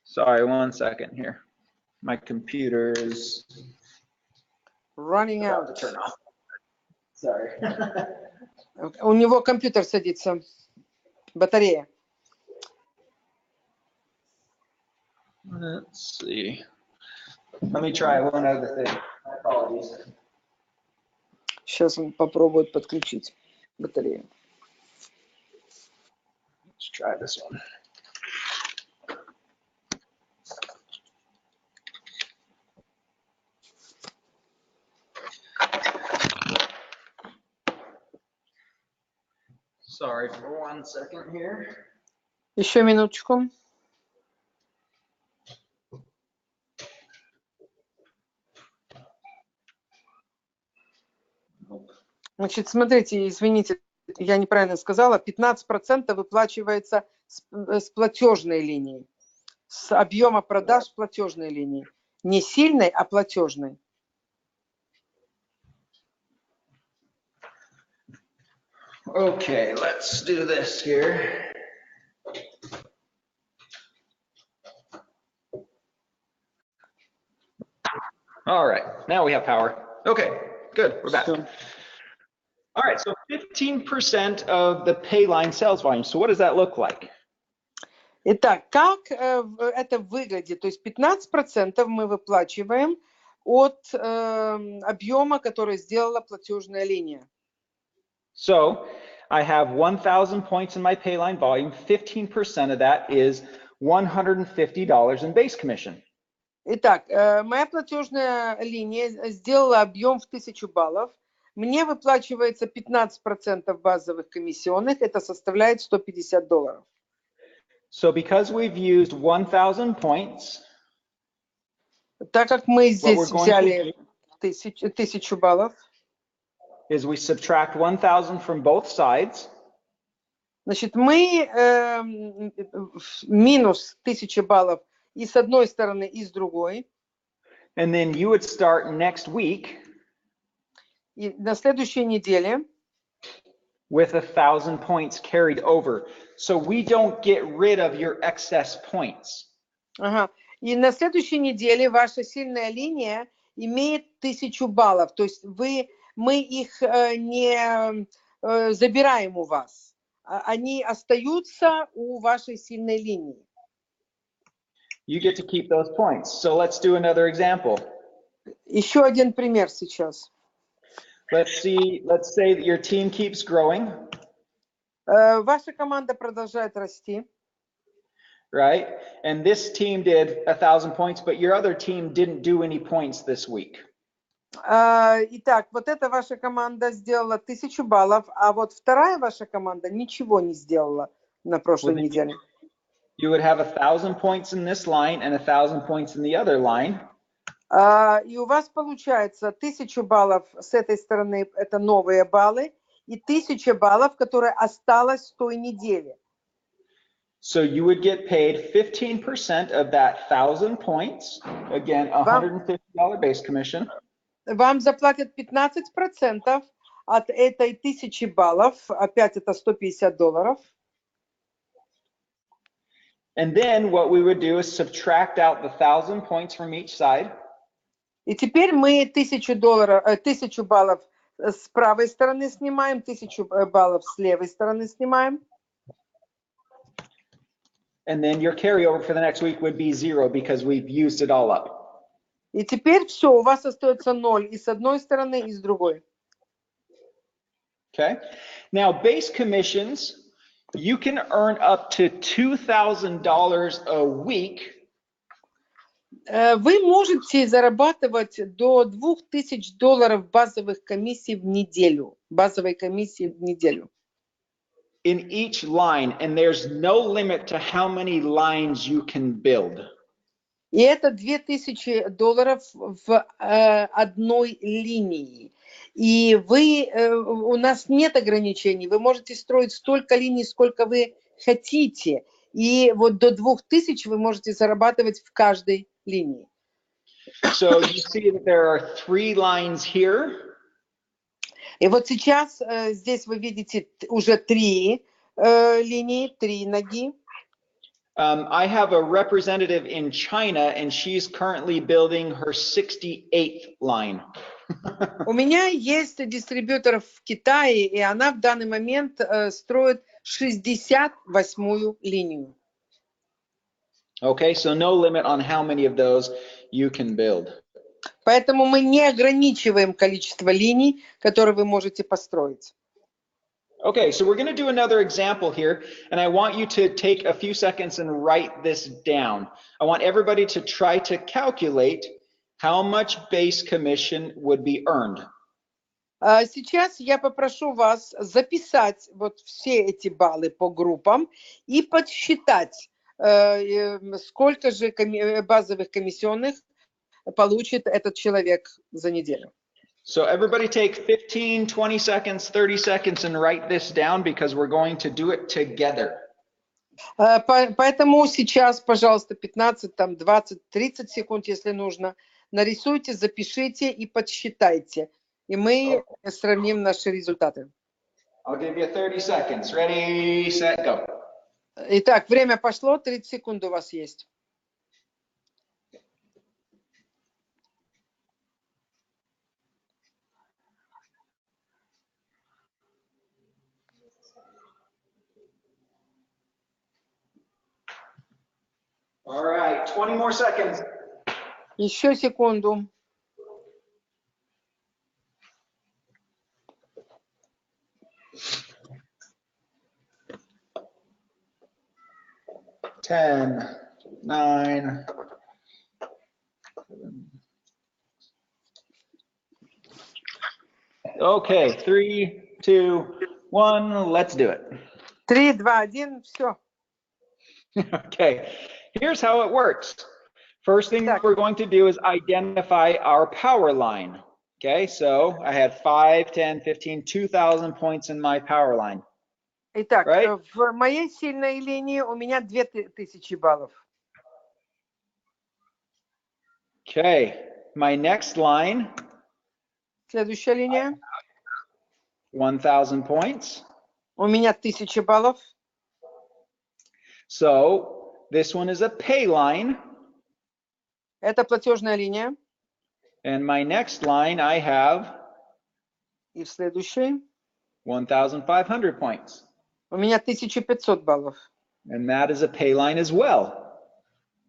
Sorry, one second here. My computer is Running out. Turn off. Sorry. У него компьютер садится, батарея. Let's see. Let me try one other thing. My apologies. Сейчас он попробует подключить батарею. Let's try this one. Sorry for 1 second here. Еще минуточку. Значит, смотрите, извините, я неправильно сказала, 15% выплачивается с платежной линии, с объема продаж платежной линии. Не сильной, а платежной. Okay, let's do this here. All right, now we have power. Okay, good, we're back. All right, so 15% of the pay line sales volume. So what does that look like? Итак, как это выглядит? То есть 15% мы выплачиваем от объема, который сделала платежная линия. So I have 1,000 points in my pay line volume. 15% of that is $150 in base commission. Итак, моя платежная линия сделала объем в 1000 баллов. Мне выплачивается 15% базовых комиссионных, это составляет $150. So because we've used 1,000 points, так как мы здесь взяли 1000 баллов, is we subtract 1,000 from both sides. Значит, мы минус 1000 баллов и с одной стороны, и с другой. And then you would start next week. И на следующей неделе with 1,000 points carried over. So we don't get rid of your excess points. Ага. И на следующей неделе ваша сильная линия имеет 1000 баллов. То есть мы их не забираем у вас. они остаются у вашей сильной линии. You get to keep those points. So let's do another example. Еще один пример сейчас. Let's say that your team keeps growing, Ваша команда продолжает расти. right? And this team did 1,000 points, but your other team didn't do any points this week. Итак, вот эта ваша команда сделала 1000 баллов, а вот вторая ваша команда ничего не сделала на прошлой неделе. You would have 1,000 points in this line and 1,000 points in the other line. И у вас получается 1000 баллов с этой стороны, это новые баллы, и 1000 баллов, которые осталось с той недели. So you would get paid 15% of that 1,000 points. Again, $150 base commission. Вам заплатят 15% от этой 1000 баллов, опять это $150. And then what we would do is subtract out the 1,000 points from each side. И теперь мы 1000 баллов с правой стороны снимаем, 1000 баллов с левой стороны снимаем. And then your carryover for the next week would be 0 because we've used it all up. И теперь все, у вас остается 0 и с одной стороны, и с другой. Okay. Now, base commissions, you can earn up to $2,000 a week. Вы можете зарабатывать до $2000 базовых комиссий в неделю. Базовой комиссии в неделю. In each line, and there's no limit to how many lines you can build. И это $2000 в одной линии. И у нас нет ограничений. Вы можете строить столько линий, сколько вы хотите. И вот до 2000 вы можете зарабатывать в каждой линии. So you see that there are 3 lines here. И вот сейчас здесь вы видите уже 3 линии, 3 ноги. I have a representative in China, and she's currently building her 68th line. У меня есть дистрибьютор в Китае, и она в данный момент строит 68-ю линию. Okay, so no limit on how many of those you can build. Поэтому мы не ограничиваем количество линий, которые вы можете построить. Okay, so we're going to do another example here, and I want you to take a few seconds and write this down. I want everybody to try to calculate how much base commission would be earned. Сейчас я попрошу вас записать вот все эти баллы по группам и подсчитать, сколько же базовых комиссионных получит этот человек за неделю. So everybody take 15, 20 seconds, 30 seconds and write this down because we're going to do it together. Поэтому сейчас, пожалуйста, 15, там 20, 30 секунд, если нужно, нарисуйте, запишите и подсчитайте. И мы сравним наши результаты. I'll give you 30 seconds. Ready, set, go. Итак, время пошло, 30 секунд у вас есть. All right, 20 more seconds. Еще секунду. Ten, 9. Okay, 3, 2, 1, let's do it. 3, 2, 1, все. Okay, here's how it works. First thing we're going to do is identify our power line. Okay, so I had 5, 10, 15, 2,000 points in my power line. Итак, Right? в моей сильной линии у меня 2000 баллов. Okay, my next line, Следующая линия. 1,000 points. У меня 1000 баллов. So this one is a pay line. Это платежная линия. And my next line, I have И в следующей 1,500 points. У меня 1500 баллов. And that is a pay line as well.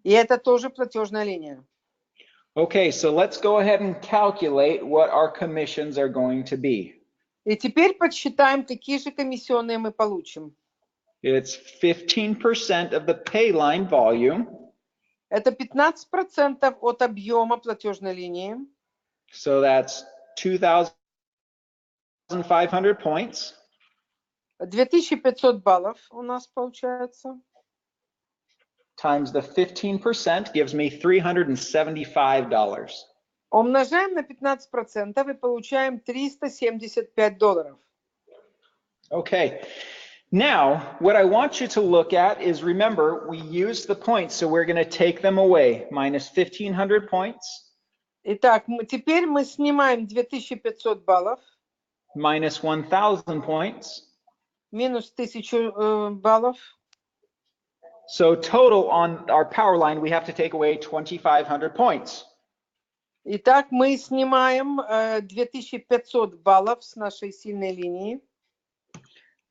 И это тоже платежная линия. Okay, so let's go ahead and calculate what our commissions are going to be. И теперь подсчитаем, какие же комиссионные мы получим. It's 15% of the pay line volume. Это 15% от объема платежной линии. So that's 2,500 points. 2500 баллов у нас получается. Times the 15% gives me $375. Умножаем на 15% и получаем $375. Okay. Now, what I want you to look at is, remember, we used the points, so we're going to take them away. Minus 1,500 points. Итак, теперь мы снимаем 2500 баллов. Minus 1,000 points. Минус 1000 баллов. So total on our power line, we have to take away 2,500 points. Итак, мы снимаем 2500 баллов с нашей сильной линии.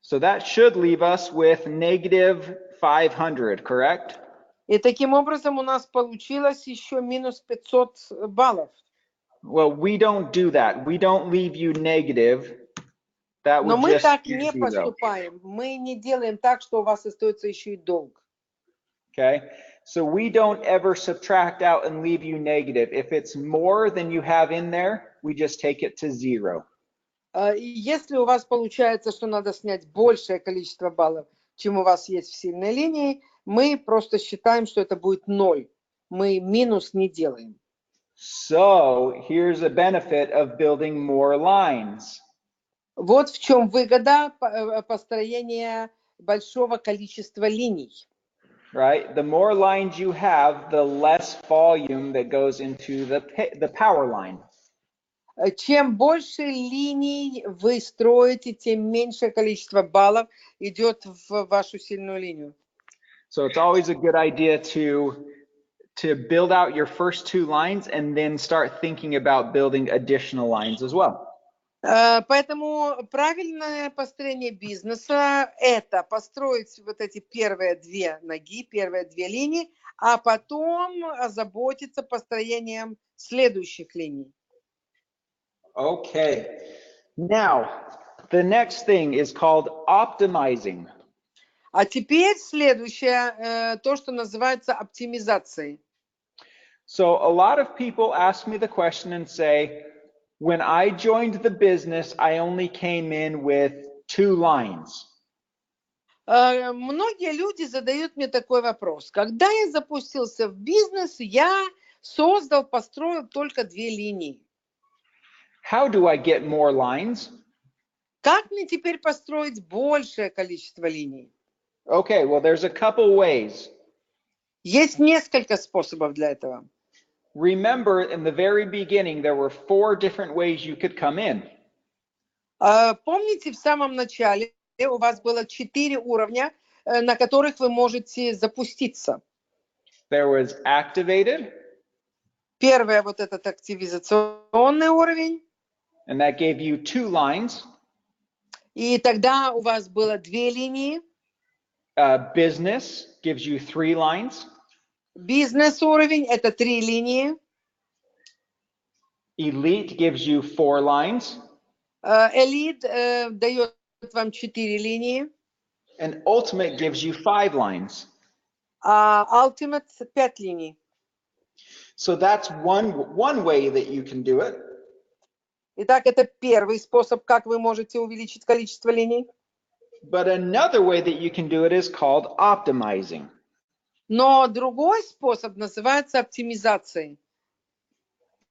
So that should leave us with negative 500, correct? И таким образом у нас получилось еще минус 500 баллов. Well, we don't do that. We don't leave you negative. That Но would мы just так be не zero. поступаем. Мы не делаем так, что у вас остается еще и долг. Okay, so we don't ever subtract out and leave you negative. If it's more than you have in there, we just take it to zero. Если у вас получается, что надо снять большее количество баллов, чем у вас есть в сильной линии, мы просто считаем, что это будет 0. Мы минус не делаем. So here's a benefit of building more lines. Вот в чем выгода построения большого количества линий. Right? The more lines you have, the less volume that goes into the power line. Чем больше линий вы строите, тем меньшее количество баллов идет в вашу сильную линию. So it's always a good idea to build out your first two lines and then start thinking about building additional lines as well. Поэтому правильное построение бизнеса – это построить вот эти первые две ноги, первые две линии, а потом озаботиться построением следующих линий. Okay. Now, the next thing is called optimizing. А теперь следующее, то, что называется оптимизацией. So a lot of people ask me the question and say, when I joined the business, I only came in with 2 lines. Многие люди задают мне такой вопрос. Когда я запустился в бизнес, я построил только 2 линии. How do I get more lines? Как мне теперь построить большее количество линий? Okay, well, there's a couple ways. Есть несколько способов для этого. Remember, in the very beginning, there were 4 different ways you could come in. Помните, в самом начале у вас было 4 уровня, на которых вы можете запуститься. There was activated. Первое, вот этот активизационный уровень. And that gave you 2 lines. И тогда у вас было 2 линии. Business gives you 3 lines. Бизнес-уровень – это 3 линии. Elite gives you 4 lines. Элит дает вам 4 линии. And Ultimate gives you 5 lines. Ultimate – 5 линий. So that's one way that you can do it. Итак, это первый способ, как вы можете увеличить количество линий. But another way that you can do it is called optimizing. Но другой способ называется оптимизацией.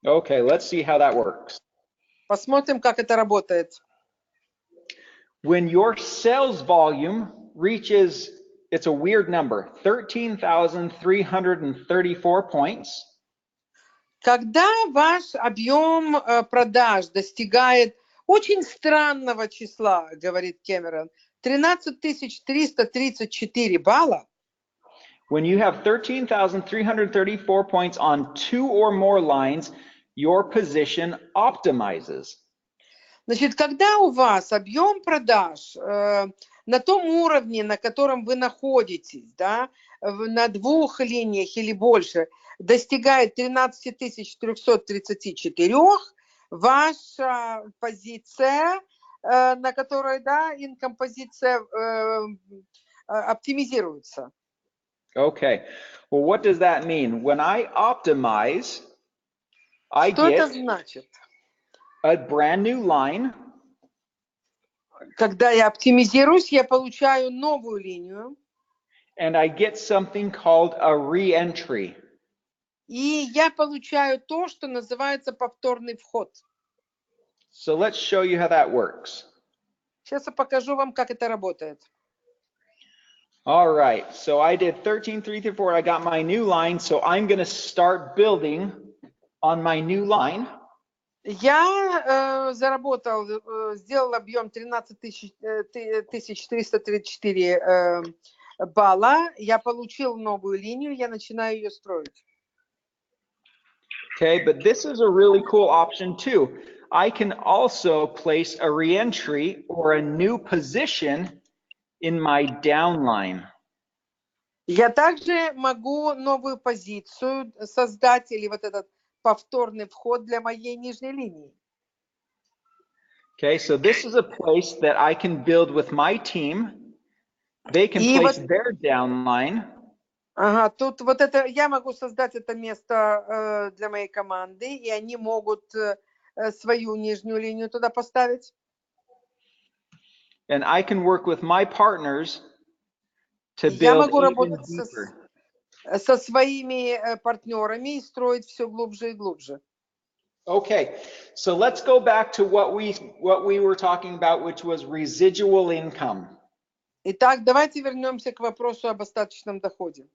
Okay, let's see how that works. Посмотрим, как это работает. When your sales volume reaches, it's a weird number, 13,334 points. Когда ваш объем продаж достигает очень странного числа, говорит Кэмерон, 13334 балла. When you have 13,334 points on 2 or more lines, your position optimizes. Значит, когда у вас объем продаж на том уровне, на котором вы находитесь, да, на 2 линиях или больше, достигает 13 334, ваша позиция, на которой, да, инком-позиция оптимизируется. Okay. Well, what does that mean? When I optimize, I Что это get значит? a brand new line. Когда я оптимизируюсь, я получаю новую линию. And I get something called a re-entry. И я получаю то, что называется повторный вход. So let's show you how that works. Сейчас я покажу вам, как это работает. All right, so I did 13, 3 through 4. I got my new line, so I'm going to start building on my new line. Я заработал, сделал объем 13 334 балла. Я получил новую линию, я начинаю ее строить. Okay, but this is a really cool option too. I can also place a re-entry or a new position in my downline. Я также могу новую позицию создать или вот этот повторный вход для моей нижней линии. Okay, so this is a place that I can build with my team. They can И place вот, their downline. ага, тут вот это я могу создать это место для моей команды, и они могут свою нижнюю линию туда поставить. And I can work with my partners to Я build могу even работать deeper. со своими партнерами и строить все глубже и глубже. Okay, so let's go back to what we were talking about, which was residual income. Итак, давайте вернемся к вопросу об остаточном доходе.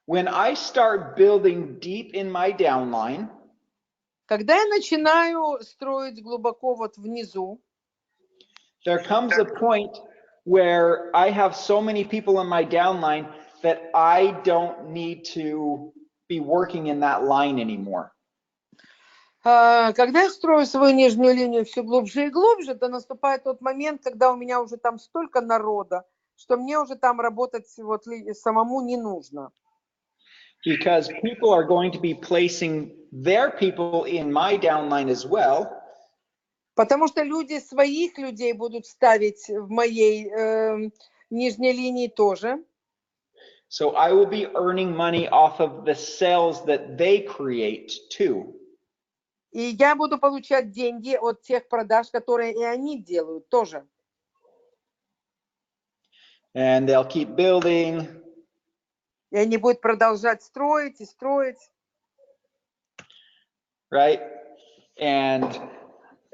When I start building deep in my downline, Когда я начинаю строить глубоко вот внизу, there comes a point where I have so many people in my downline that I don't need to be working in that line anymore. когда я строю свою нижнюю линию все глубже и глубже, то наступает тот момент, когда у меня уже там столько народа, что мне уже там работать вот самому не нужно. Because people are going to be placing their people in my downline as well. Потому что люди своих людей будут ставить в моей нижней линии тоже. So I will be earning money off of the sales that they create too. И я буду получать деньги от тех продаж, которые и они делают тоже. And they'll keep building. И они будут продолжать строить и строить. Right? And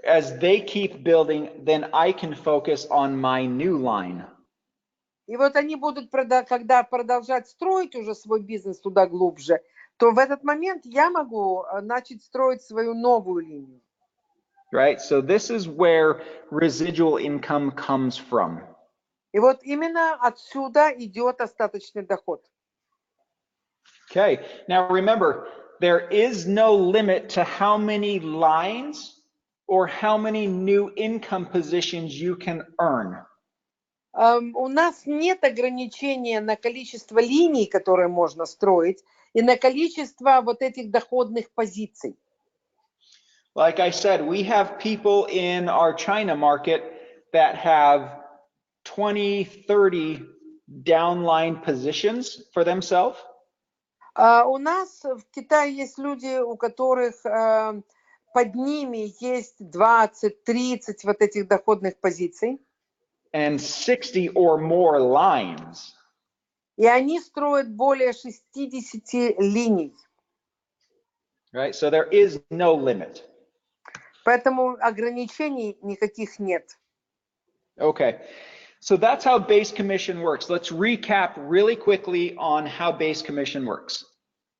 as they keep building, then I can focus on my new line. И вот они будут, когда продолжать строить уже свой бизнес туда глубже, то в этот момент я могу начать строить свою новую линию. Right? So this is where residual income comes from. И вот именно отсюда идет остаточный доход. Okay. Now remember, there is no limit to how many lines or how many new income positions you can earn. У нас нет ограничения на количество линий, которые можно строить, и на количество вот этих доходных позиций. Like I said, we have people in our China market that have 20, 30 downline positions for themselves. У нас в Китае есть люди, у которых под ними есть 20-30 вот этих доходных позиций. And 60 or more lines. И они строят более 60 линий. Right? So there is no limit. Поэтому ограничений никаких нет. Okay. So that's how base commission works. Let's recap really quickly on how base commission works.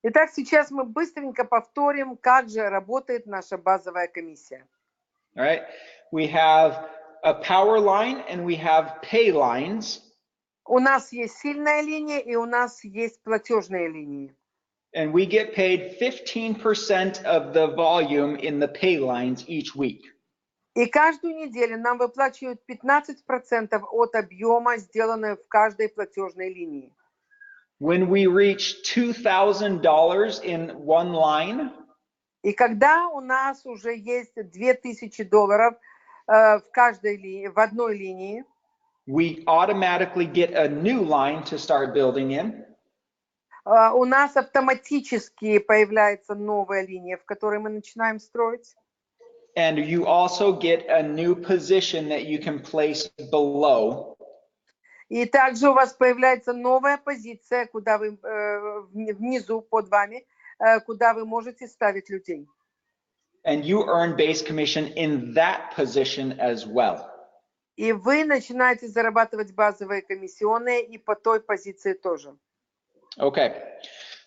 Итак, сейчас мы быстренько повторим, как же работает наша базовая комиссия. All right. We have a power line and we have pay lines. У нас есть сильная линия и у нас есть платежные линии. And we get paid 15% of the volume in the pay lines each week. И каждую неделю нам выплачивают 15% от объема, сделанного в каждой платежной линии. When we reach $2,000 in one line, И когда у нас уже есть $2000 в одной линии, we automatically get a new line to start building in. у нас автоматически появляется новая линия, в которой мы начинаем строить. And you also get a new position that you can place below. И также у вас появляется новая позиция, куда вы внизу под вами, куда вы можете ставить людей. And you earn base commission in that position as well. И вы начинаете зарабатывать базовые комиссионные и по той позиции тоже. Okay,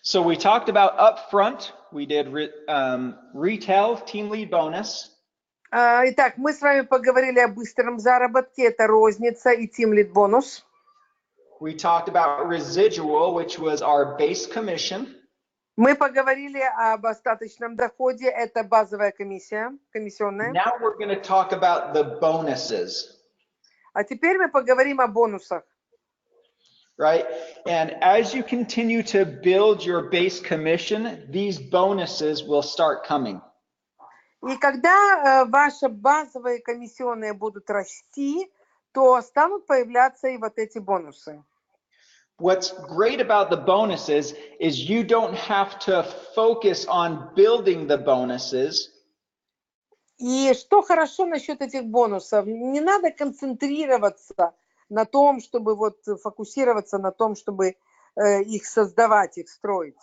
so we talked about upfront. We did retail team lead bonus. Итак, мы с вами поговорили о быстром заработке, это розница и team lead бонус. We talked about residual, which was our base commission. Мы поговорили об остаточном доходе, это базовая комиссионная. Now we're going to talk about the bonuses. А теперь мы поговорим о бонусах. Right? And as you continue to build your base commission, these bonuses will start coming. И когда ваши базовые комиссионные будут расти, то станут появляться и вот эти бонусы. What's great about the bonuses is you don't have to focus on building the bonuses. И что хорошо насчет этих бонусов, не надо концентрироваться на том, чтобы фокусироваться на том, чтобы их создавать, их строить.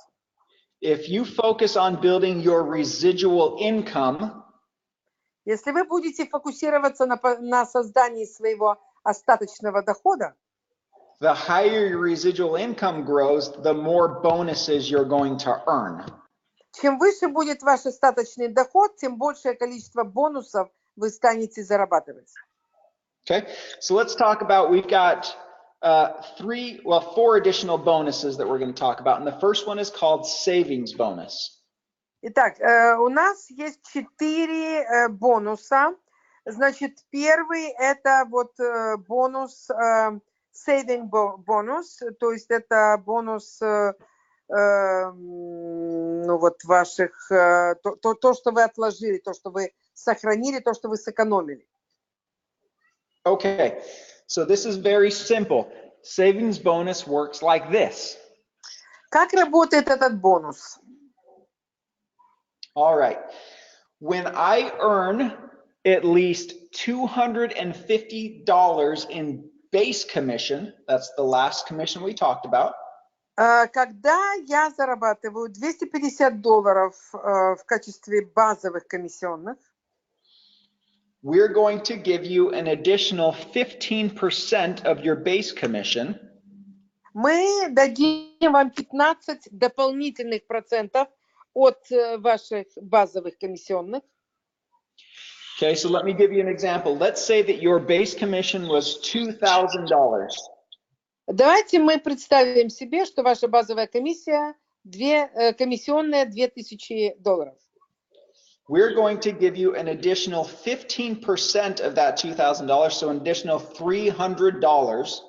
If you focus on building your residual income, если вы будете фокусироваться на создании своего остаточного дохода, the higher your residual income grows, the more bonuses you're going to earn. Чем выше будет ваш остаточный доход, тем большее количество бонусов вы станете зарабатывать. Okay, so let's talk about, we've got 4 additional bonuses that we're going to talk about. And the first one is called savings bonus. Итак, у нас есть 4 бонуса. Значит, первый это бонус saving бонус, то есть это бонус ваших, то, что вы отложили, то, что вы сохранили, то, что вы сэкономили. Okay, so this is very simple. Savings bonus works like this. Как работает этот бонус? All right. When I earn at least $250 in base commission, that's the last commission we talked about. Когда я зарабатываю $250 в качестве базовых комиссионных, we're going to give you an additional 15% of your base commission. Мы дадим вам 15 дополнительных процентов от ваших базовых комиссионных. Okay, so let me give you an example. Let's say that your base commission was $2,000. Давайте мы представим себе, что ваша базовая комиссия, комиссионная $2000. We're going to give you an additional 15% of that $2,000, so an additional $300.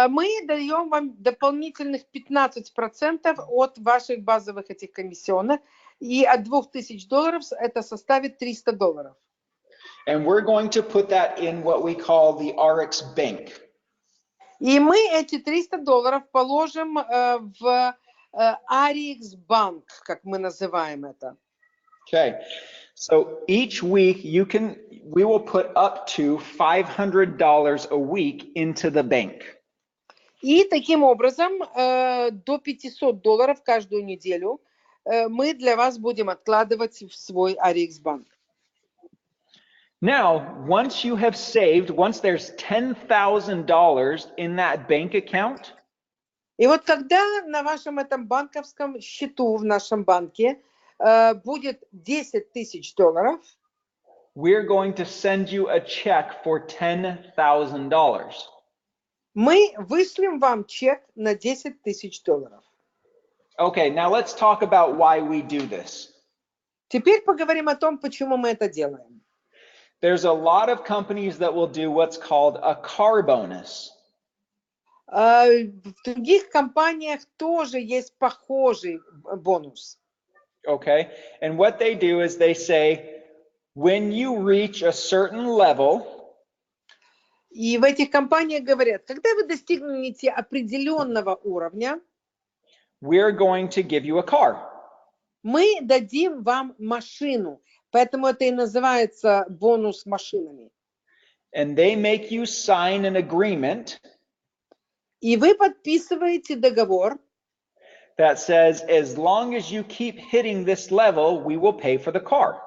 Мы даем вам дополнительных 15% от ваших базовых этих комиссионных, и от $2000 это составит $300. And we're going to put that in what we call the Ariix bank. И мы эти $300 положим в Ariix банк, как мы называем это. Okay, so each week we will put up to $500 a week into the bank. И таким образом до $500 каждую неделю мы для вас будем откладывать в свой Ariix банк. Now, once you have saved, once there's $10,000 in that bank account, и вот когда на вашем этом банковском счету в нашем банке будет $10,000, we're going to send you a check for $10,000. Мы вышлем вам чек на $10,000. Okay, now let's talk about why we do this. Теперь поговорим о том, почему мы это делаем. There's a lot of companies that will do what's called a car bonus. В других компаниях тоже есть похожий бонус. Okay, and what they do is they say, when you reach a certain level, И в этих компаниях говорят, когда вы достигнете определенного уровня, we're going to give you a car. мы дадим вам машину. Поэтому это и называется бонус машинами. And they make you sign an agreement И вы подписываете договор, that says, as long as you keep hitting this level, we will pay for the car.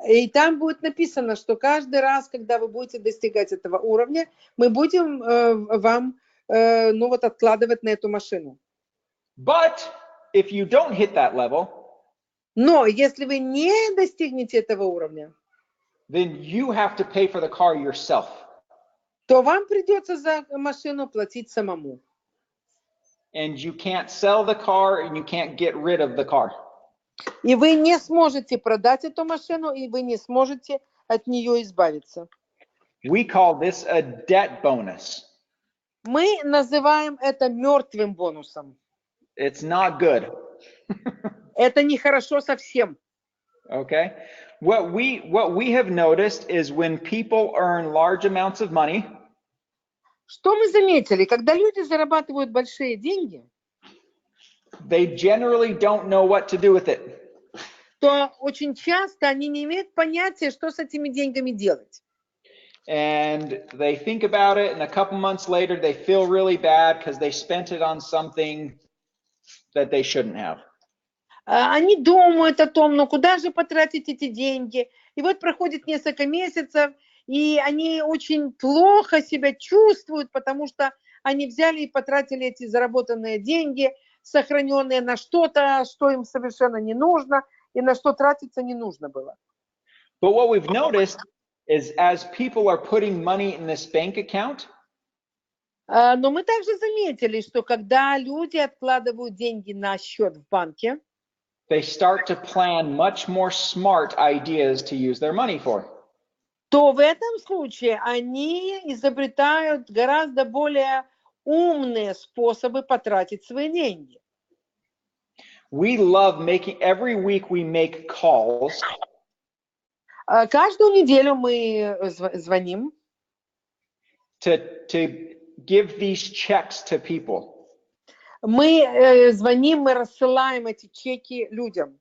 и там будет написано, что каждый раз, когда вы будете достигать этого уровня, мы будем вам откладывать на эту машину. But if you don't hit that level, Но если вы не достигнете этого уровня, then you have to pay for the car yourself. то вам придется за машину платить самому. And you can't sell the car and you can't get rid of the car. И вы не сможете продать эту машину, и вы не сможете от нее избавиться. We call this a debt bonus. Мы называем это мертвым бонусом. It's not good. Это нехорошо совсем. Okay? What we have noticed is when people earn large amounts of money, Что мы заметили? Когда люди зарабатывают большие деньги, they generally don't know what to do with it. то очень часто они не имеют понятия, что с этими деньгами делать. And they think about it, and a couple months later, they feel really bad because they spent it on something that they shouldn't have. Они думают о том, ну куда же потратить эти деньги. И вот проходит несколько месяцев, и они очень плохо себя чувствуют, потому что они взяли и потратили эти заработанные деньги, сохраненные на что-то, что им совершенно не нужно, и на что тратиться не нужно было. But what we've noticed is as people are putting money in this bank account, Но мы также заметили, что когда люди откладывают деньги на счет в банке, they start to plan much more smart ideas to use their money for. то в этом случае они изобретают гораздо более умные способы потратить свои деньги. We love making, every week we make calls Каждую неделю мы звоним, to give these checks to people. мы звоним, мы рассылаем эти чеки людям.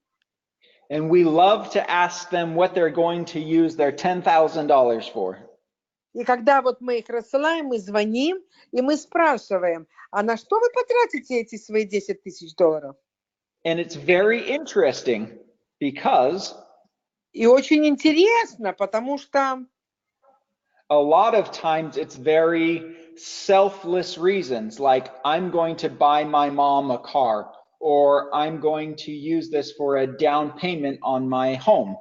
And we love to ask them what they're going to use their $10,000 for. И когда вот мы их рассылаем, мы звоним, и мы спрашиваем, а на что вы потратите эти свои $10 000? And it's very interesting because И очень интересно, потому что a lot of times it's very selfless reasons, like I'm going to buy my mom a car, or I'm going to use this for a down payment on my home.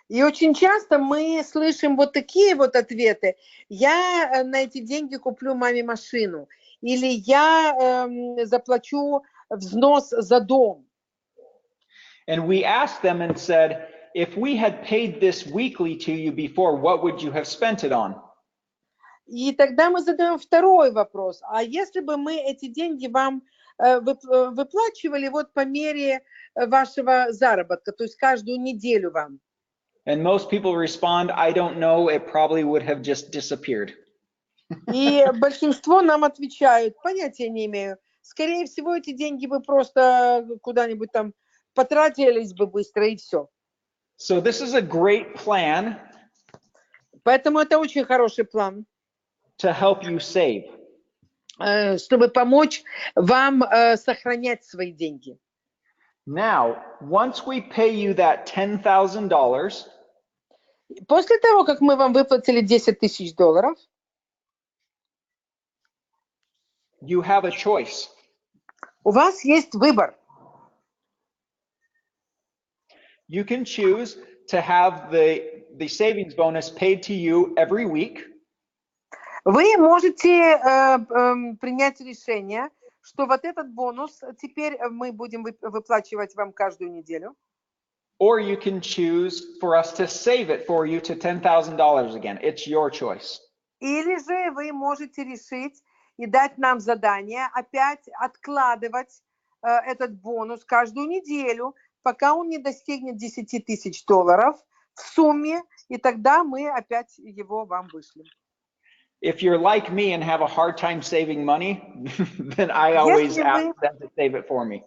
И очень часто мы слышим вот такие вот ответы. Я на эти деньги куплю маме машину. Или я заплачу взнос за дом. And we asked them and said, if we had paid this weekly to you before, what would you have spent it on? И тогда мы задаем второй вопрос. А если бы мы эти деньги вам выплачивали вот по мере вашего заработка, то есть каждую неделю вам? And most people respond, I don't know, it probably would have just disappeared. И большинство нам отвечают, понятия не имею. Скорее всего, эти деньги бы просто куда-нибудь там потратились бы быстро, и все. So this is a great plan Поэтому это очень хороший план, to help you save. чтобы помочь вам сохранять свои деньги. Now, once we pay you that $10,000, После того, как мы вам выплатили $10 000, you have a choice. у вас есть выбор. You can choose to have the savings bonus paid to you every week, Вы можете принять решение, что вот этот бонус теперь мы будем выплачивать вам каждую неделю. or you can choose for us to save it for you to $10,000 again. It's your choice. Или же вы можете решить и дать нам задание опять откладывать этот бонус каждую неделю, пока он не достигнет $10 тысяч в сумме, и тогда мы опять его вам вышлем. If you're like me and have a hard time saving money, then I always ask them to save it for me.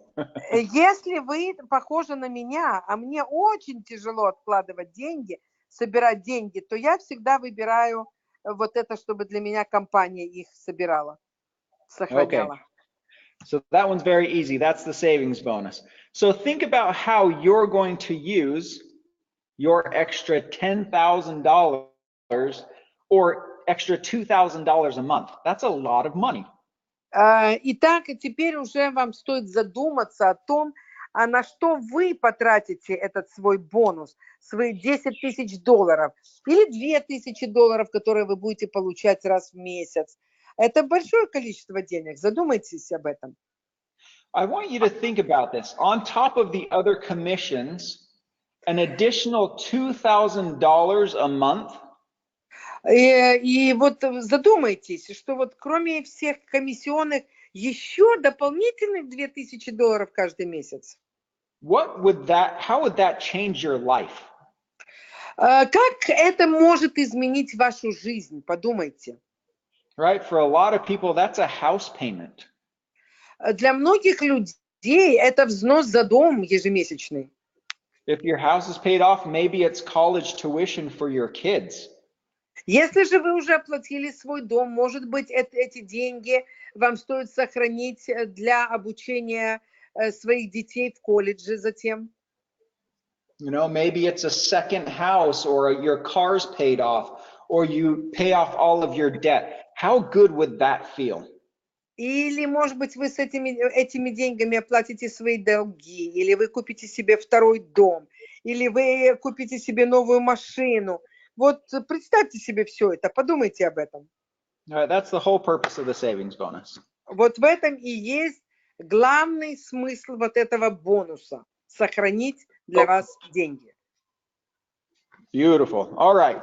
Если вы похожи на меня, а мне очень тяжело откладывать деньги, собирать деньги, то я всегда выбираю вот это, чтобы для меня компания их собирала, сохраняла. Okay. So that one's very easy. That's the savings bonus. So think about how you're going to use your extra $10,000 or extra $2,000 a month. That's a lot of money. Итак, теперь уже вам стоит задуматься о том, а на что вы потратите этот свой бонус, свои $10 тысяч или $2,000, которые вы будете получать раз в месяц. Это большое количество денег. Задумайтесь об этом. I want you to think about this. On top of the other commissions, an additional $2,000 a month. И вот задумайтесь, что вот кроме всех комиссионных еще дополнительных $2,000 каждый месяц. How would that change your life? Как это может изменить вашу жизнь? Подумайте. Right? For a lot of people, that's a house payment. Для многих людей это взнос за дом ежемесячный. If your house is paid off, maybe it's college tuition for your kids. Если же вы уже оплатили свой дом, может быть, эти деньги вам стоит сохранить для обучения своих детей в колледже затем. You know, maybe it's a second house, or your car's paid off, or you pay off all of your debt. How good would that feel? Или, может быть, вы с этими деньгами оплатите свои долги, или вы купите себе второй дом, или вы купите себе новую машину. Вот представьте себе все это, подумайте об этом. That's the whole purpose of the savings bonus. Вот в этом и есть главный смысл вот этого бонуса – сохранить для вас деньги. Beautiful. All right.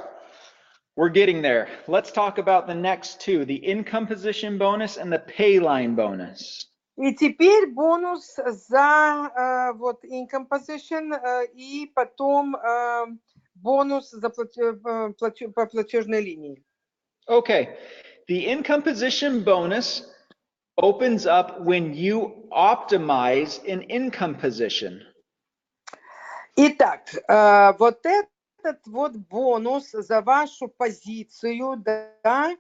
We're getting there. Let's talk about the next two, the income position bonus and the pay line bonus. И теперь бонус за вот income position и потом бонус за по платежной линии. Okay. The income position bonus opens up when you optimize an income position. Итак, вот этот вот бонус за вашу позицию, да,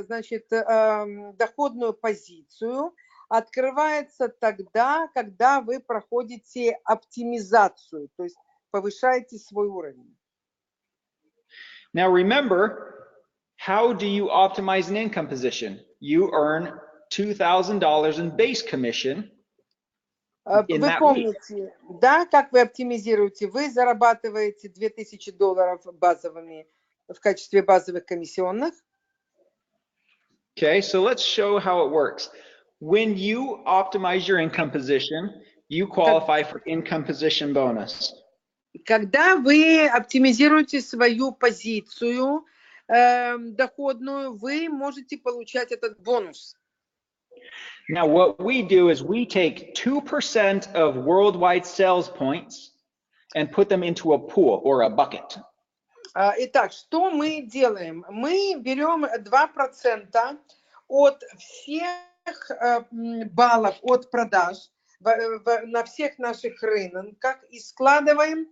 значит, доходную позицию открывается тогда, когда вы проходите оптимизацию, то есть повышаете свой уровень. Now remember, how do you optimize an income position? You earn $2,000 in base commission. Вы помните, да, как вы оптимизируете? Вы зарабатываете $2,000 базовыми в качестве базовых комиссионных. Okay, so let's show how it works. When you optimize your income position, you qualify for income position bonus. Когда вы оптимизируете свою позицию доходную, вы можете получать этот бонус. Now, what we do is we take 2% of worldwide sales points and put them into a pool or a bucket. Итак, что мы делаем? Мы берем 2% от всех баллов от продаж на всех наших рынках и складываем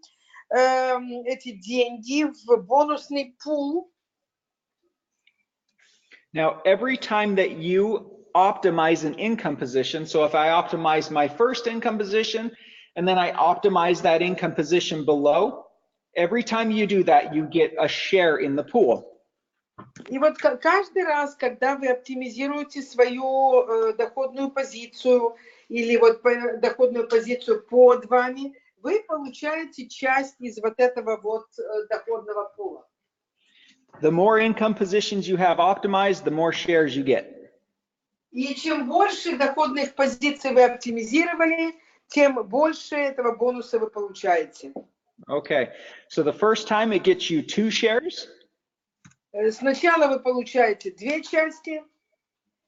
эти деньги в бонусный пул. Now, every time that you optimize an income position, so if I optimize my first income position and then I optimize that income position below, every time you do that, you get a share in the pool. И вот каждый раз, когда вы оптимизируете свою доходную позицию или вот доходную позицию под вами, вы получаете часть из вот этого вот доходного пула. The more income positions you have optimized, the more shares you get. И чем больше доходных позиций вы оптимизировали, тем больше этого бонуса вы получаете. Okay, so the first time it gets you 2 shares. Сначала вы получаете 2 части.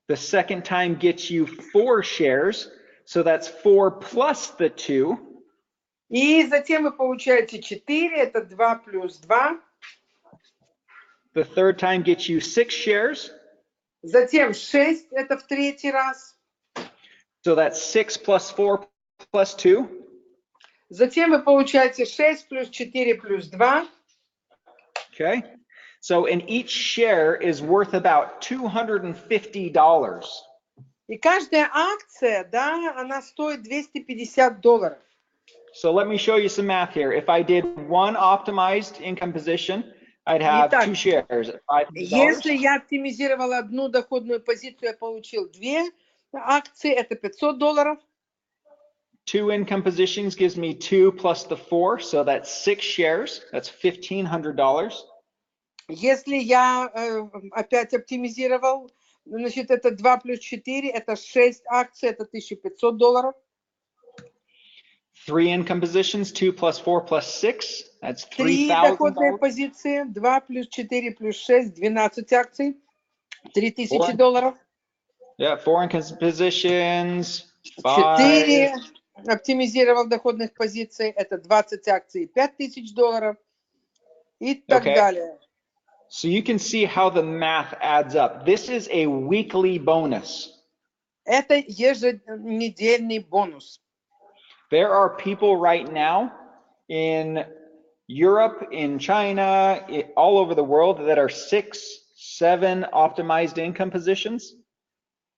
The second time gets you 4 shares, so that's 4 plus the 2. И затем вы получаете 4, это 2 плюс 2. The third time gets you 6 shares. Затем 6, это в третий раз. So that's 6 plus 4 plus 2. Затем вы получаете 6 плюс 4 плюс 2. Okay, so and each share is worth about $250. И каждая акция, да, она стоит $250. So let me show you some math here. If I did one optimized income position, I'd have Итак, 2 shares at $500. если я оптимизировал одну доходную позицию, я получил 2 акции, это $500. 2 income positions gives me 2 plus the 4, so that's 6 shares. That's $1,500. Если я опять оптимизировал, значит, это 2 плюс 4, это 6 акций, это $1,500. 3 income positions, 2 plus 4 plus 6, that's 3 доходные $3,000. позиции, 2 плюс 4 плюс 6, 12 акций, $3,000. Yeah, 4 income positions, 4 5. оптимизировал доходных позиций, это 20 акций, $5,000 и так Okay. далее. So you can see how the math adds up. This is a weekly bonus. Это еженедельный бонус. There are people right now in Europe, in China, all over the world that are 6, 7 optimized income positions.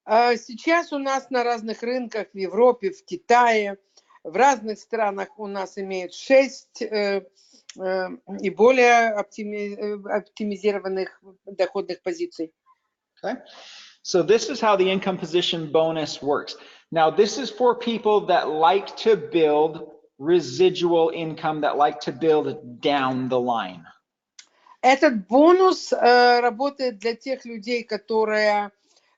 Сейчас у нас на разных рынках в Европе, в Китае, в разных странах у нас имеют 6 и более оптимизированных доходных позиций. Okay. So this is how the income position bonus works. Now this is for people that like to build residual income, that like to build down the line. Этот бонус работает для тех людей, которые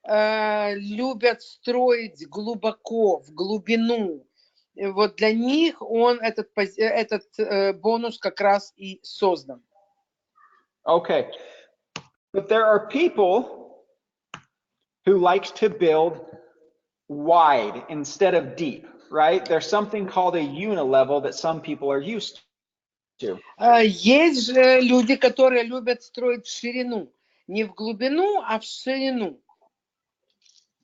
любят строить глубоко, в глубину. Вот для них он этот бонус как раз и создан. Okay, but there are people who like to build wide instead of deep, right? There's something called a unilevel that some people are used to. Есть же люди, которые любят строить в ширину. Не в глубину, а в ширину.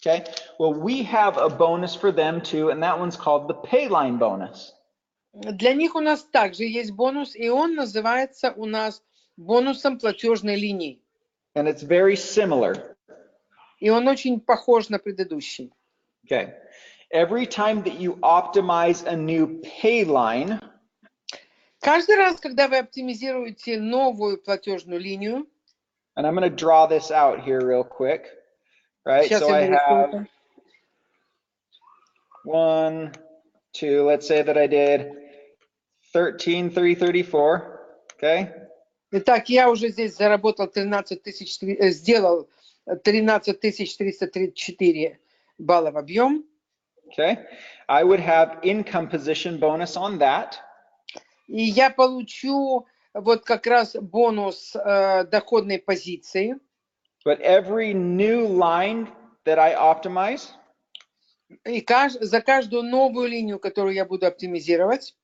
Okay, well, we have a bonus for them too, and that one's called the pay line bonus. Для них у нас также есть бонус, и он называется у нас бонусом платежной линии. And it's very similar. И он очень похож на предыдущий. Okay, every time that you optimize a new pay line, каждый раз, когда вы оптимизируете новую платежную линию, and I'm going to draw this out here real quick, right? Сейчас So я I have нарисую. 1, 2, let's say that I did 13,334, okay? Итак, я уже здесь заработал 13 тысяч, сделал 13 334 балла в объем. Okay, I would have income position bonus on that. И я получу вот как раз бонус доходной позиции. But every new line that I optimize, И за каждую новую линию, которую я буду оптимизировать,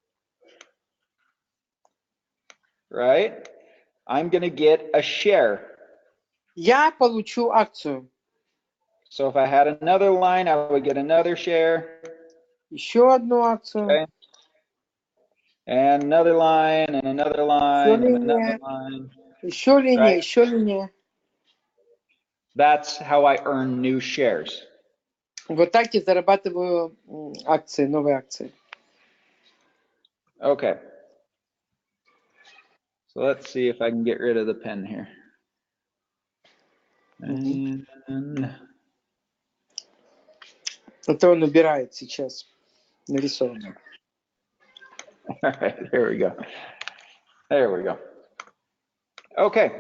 right, I'm going to get a share. я получу акцию. So if I had another line, I would get another share. Еще одну акцию. Okay. And another line, and another line, and another линия. line. Еще линия, Right. еще линия. That's how I earn new shares. Вот так я зарабатываю акции, новые акции. Okay. So let's see if I can get rid of the pen here. And Это он убирает сейчас нарисованно. all right, here we go. There we go. Okay.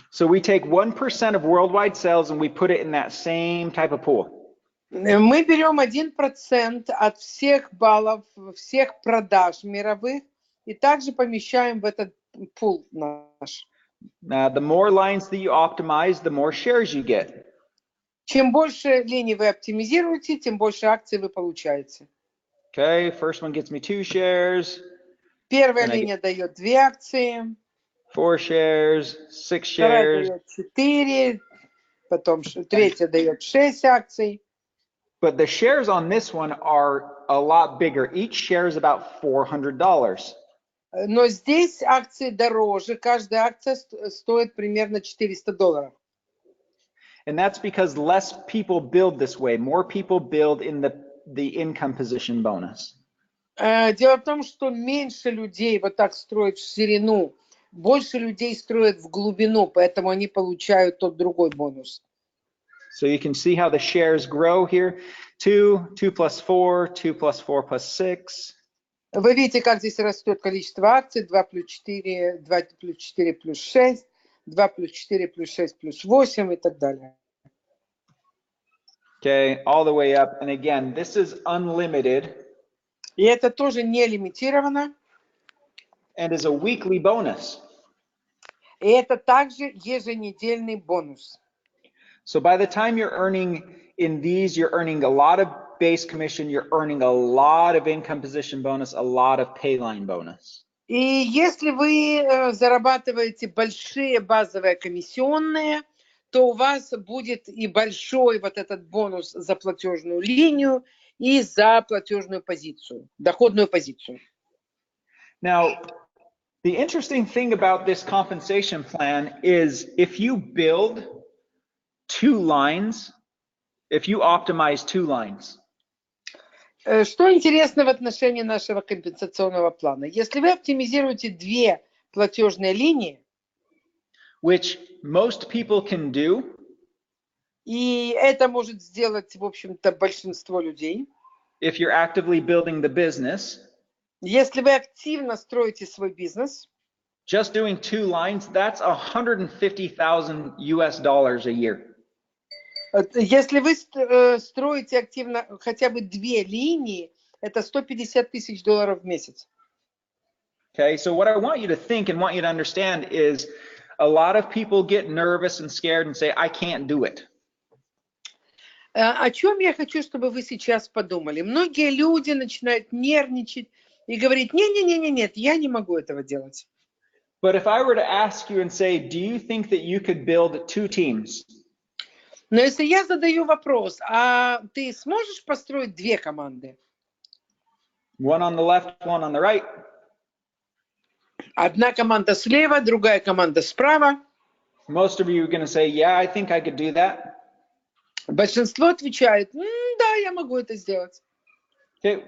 So we take 1% of worldwide sales and we put it in that same type of pool. Мы берем 1% от всех баллов, всех продаж мировых и также помещаем в этот пул наш. The more lines that you optimize, the more shares you get. Чем больше линий вы оптимизируете, тем больше акций вы получаете. Okay, first one gets me 2 shares. Первая Then I линия дает 2 акции, 4 shares, 6 вторая shares. дает 4, потом третья дает 6 акций. But the shares on this one are a lot bigger. Each share is about $400. Но здесь акции дороже, каждая акция стоит примерно $400. And that's because less people build this way. More people build in the income position bonus. Дело в том, что меньше людей вот так строят в ширину, больше людей строят в глубину, поэтому они получают тот другой бонус. So you can see how the shares grow here. 2, 2 plus 4, 2 plus 4 plus 6. Вы видите, как здесь растет количество акций. 2 плюс 4, 2 плюс 4 плюс 6, 2 плюс 4 плюс 6 плюс 8 и так далее. Okay, all the way up. And again, this is unlimited. И это тоже не лимитировано. And is a weekly bonus. И это также еженедельный бонус. So by the time you're earning in these, you're earning a lot of base commission, you're earning a lot of income position bonus, a lot of pay line bonus. И если вы зарабатываете большие базовые комиссионные, то у вас будет и большой вот этот бонус за платежную линию и за платежную позицию, доходную позицию. Now, the interesting thing about this compensation plan is if you build 2 lines, if you optimize 2 lines. Что интересно в отношении нашего компенсационного плана? Если вы оптимизируете 2 платежные линии, Which most people can do. и это может сделать, в общем-то, большинство людей. If you're actively building the business. Если вы активно строите свой бизнес, just doing 2 lines, that's $150,000 US a year. Если вы строите активно хотя бы 2 линии, это $150 тысяч в месяц. Okay, so what I want you to think and want you to understand is a lot of people get nervous and scared and say, I can't do it. О чем я хочу, чтобы вы сейчас подумали? Многие люди начинают нервничать и говорить, нет, я не могу этого делать. But if I were to ask you and say, do you think that you could build 2 teams? Но если я задаю вопрос, а ты сможешь построить 2 команды? One on the left, one on the right. Одна команда слева, другая команда справа. Most of you are going to say, yeah, I think I could do that. Большинство отвечает, да, я могу это сделать. Okay,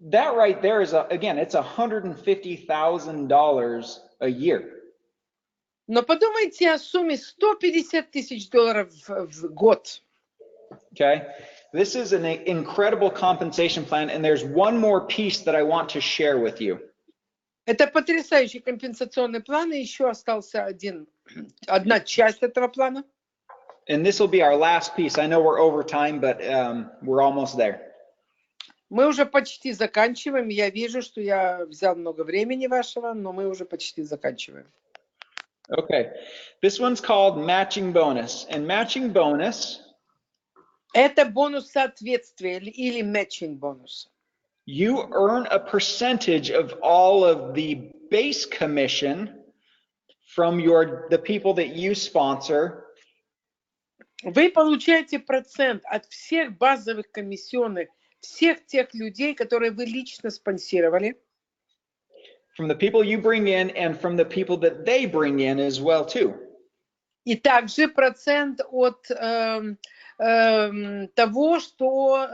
that right there is, again, it's $150,000 a year. Но подумайте о сумме $150 тысяч в год. Okay, this is an incredible compensation plan, and there's one more piece that I want to share with you. Это потрясающий компенсационный план, и еще остался одна часть этого плана. And this will be our last piece. I know we're over time, but we're almost there. Мы уже почти заканчиваем. Я вижу, что я взял много времени вашего, но мы уже почти заканчиваем. Okay, this one's called matching bonus. And matching bonus. Это бонус соответствия или matching бонус. You earn a percentage of all of the base commission from the people that you sponsor. Вы получаете процент от всех базовых комиссионных, всех тех людей, которые вы лично спонсировали. From the people you bring in and from the people that they bring in as well too. И также процент от того, что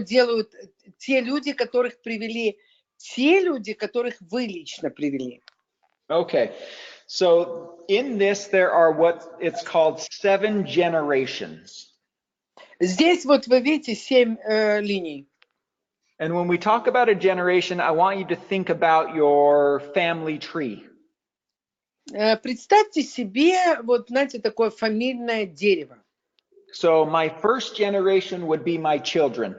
делают те люди, которых привели, те люди, которых вы лично привели. Okay, so in this there are what it's called 7 generations. Здесь вот вы видите 7 линий. And when we talk about a generation, I want you to think about your family tree. Представьте себе, вот знаете, такое фамильное дерево. So my first generation would be my children.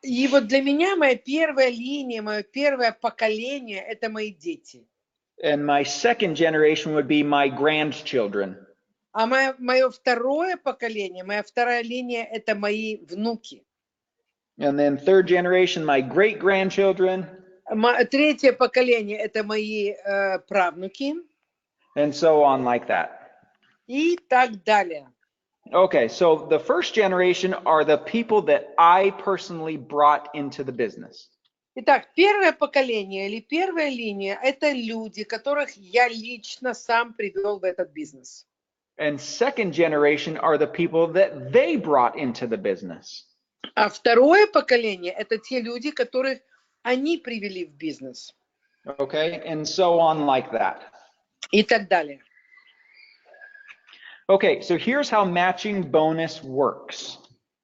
И вот для меня моя первая линия, мое первое поколение – это мои дети. And my second generation would be my grandchildren. А мое второе поколение, моя вторая линия – это мои внуки. And then third generation, my great-grandchildren. Третье поколение – это мои правнуки. And so on like that. И так далее. Okay, so the first generation are the people that I personally brought into the business. Итак, первое поколение или первая линия – это люди, которых я лично сам привел в этот бизнес. And second generation are the people that they brought into the business. А второе поколение – это те люди, которых они привели в бизнес. Okay, and so on like that. И так далее. Okay, so here's how matching bonus works.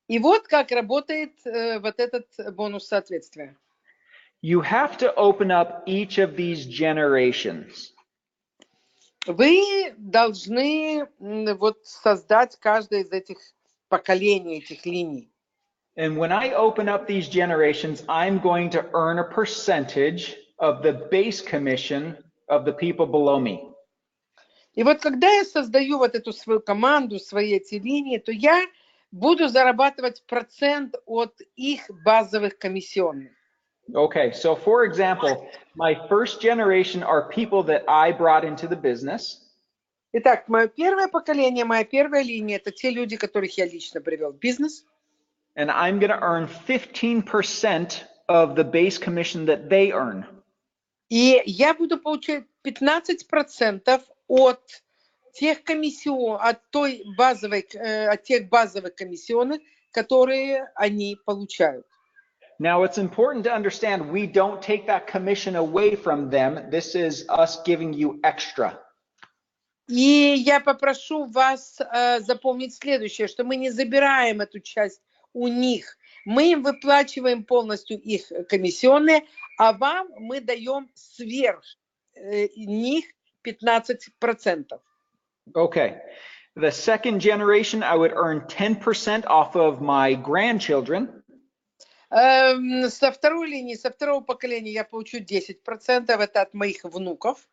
И вот как работает вот этот бонус соответствия. You have to open up each of these generations. Вы должны вот создать каждое из этих поколений, этих линий. And when I open up these generations, I'm going to earn a percentage of the base commission of the people below me. И вот когда я создаю вот эту свою команду, свои эти линии, то я буду зарабатывать процент от их базовых комиссионных. Okay, so for example, my first generation are people that I brought into the business. Итак, мое первое поколение, моя первая линия – это те люди, которых я лично привел в бизнес. And I'm going to earn 15% of the base commission that they earn. И я буду получать 15% от тех базовых комиссионных, которые они получают. Now, it's important to understand we don't take that commission away from them. This is us giving you extra. И я попрошу вас запомнить следующее, что мы не забираем эту часть у них. Мы им выплачиваем полностью их комиссионные, а вам мы даем сверх них 15%. Okay. The second generation, I would earn 10% off of my grandchildren. Со второй линии, со второго поколения я получу 10%, это от моих внуков.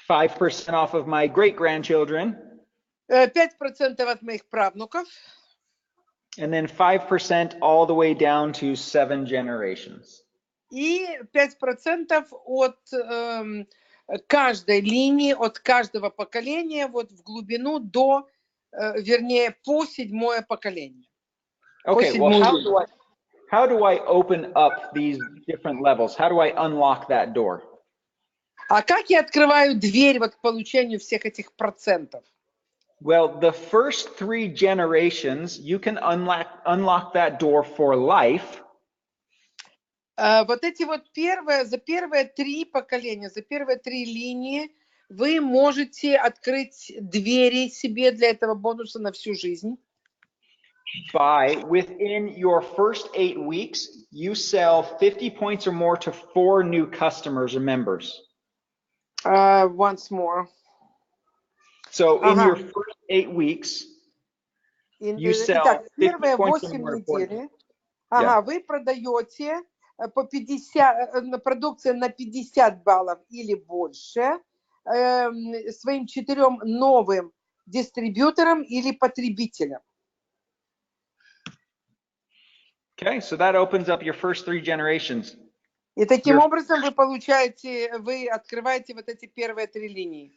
5% off of my great-grandchildren. 5% от моих правнуков. And then 5% all the way down to 7 generations. И 5% от каждой линии, от каждого поколения, вот в глубину до, вернее, по седьмое поколение. Okay, well, how do I open up these different levels? How do I unlock that door? А как я открываю дверь вот к получению всех этих процентов? Well, the first 3 generations, you can unlock that door for life. Вот эти вот за первые 3 поколения, за первые 3 линии вы можете открыть двери себе для этого бонуса на всю жизнь. Within your first 8 weeks, you sell 50 points or more to 4 new customers or members. Once more. So in your first 8 weeks, you sell 50 points or more. Недели, вы продаете по 50, продукция на 50 баллов или больше своим 4 новым дистрибьюторам или потребителям. Okay, so that opens up your first 3 generations. И таким образом вы открываете вот эти первые 3 линии.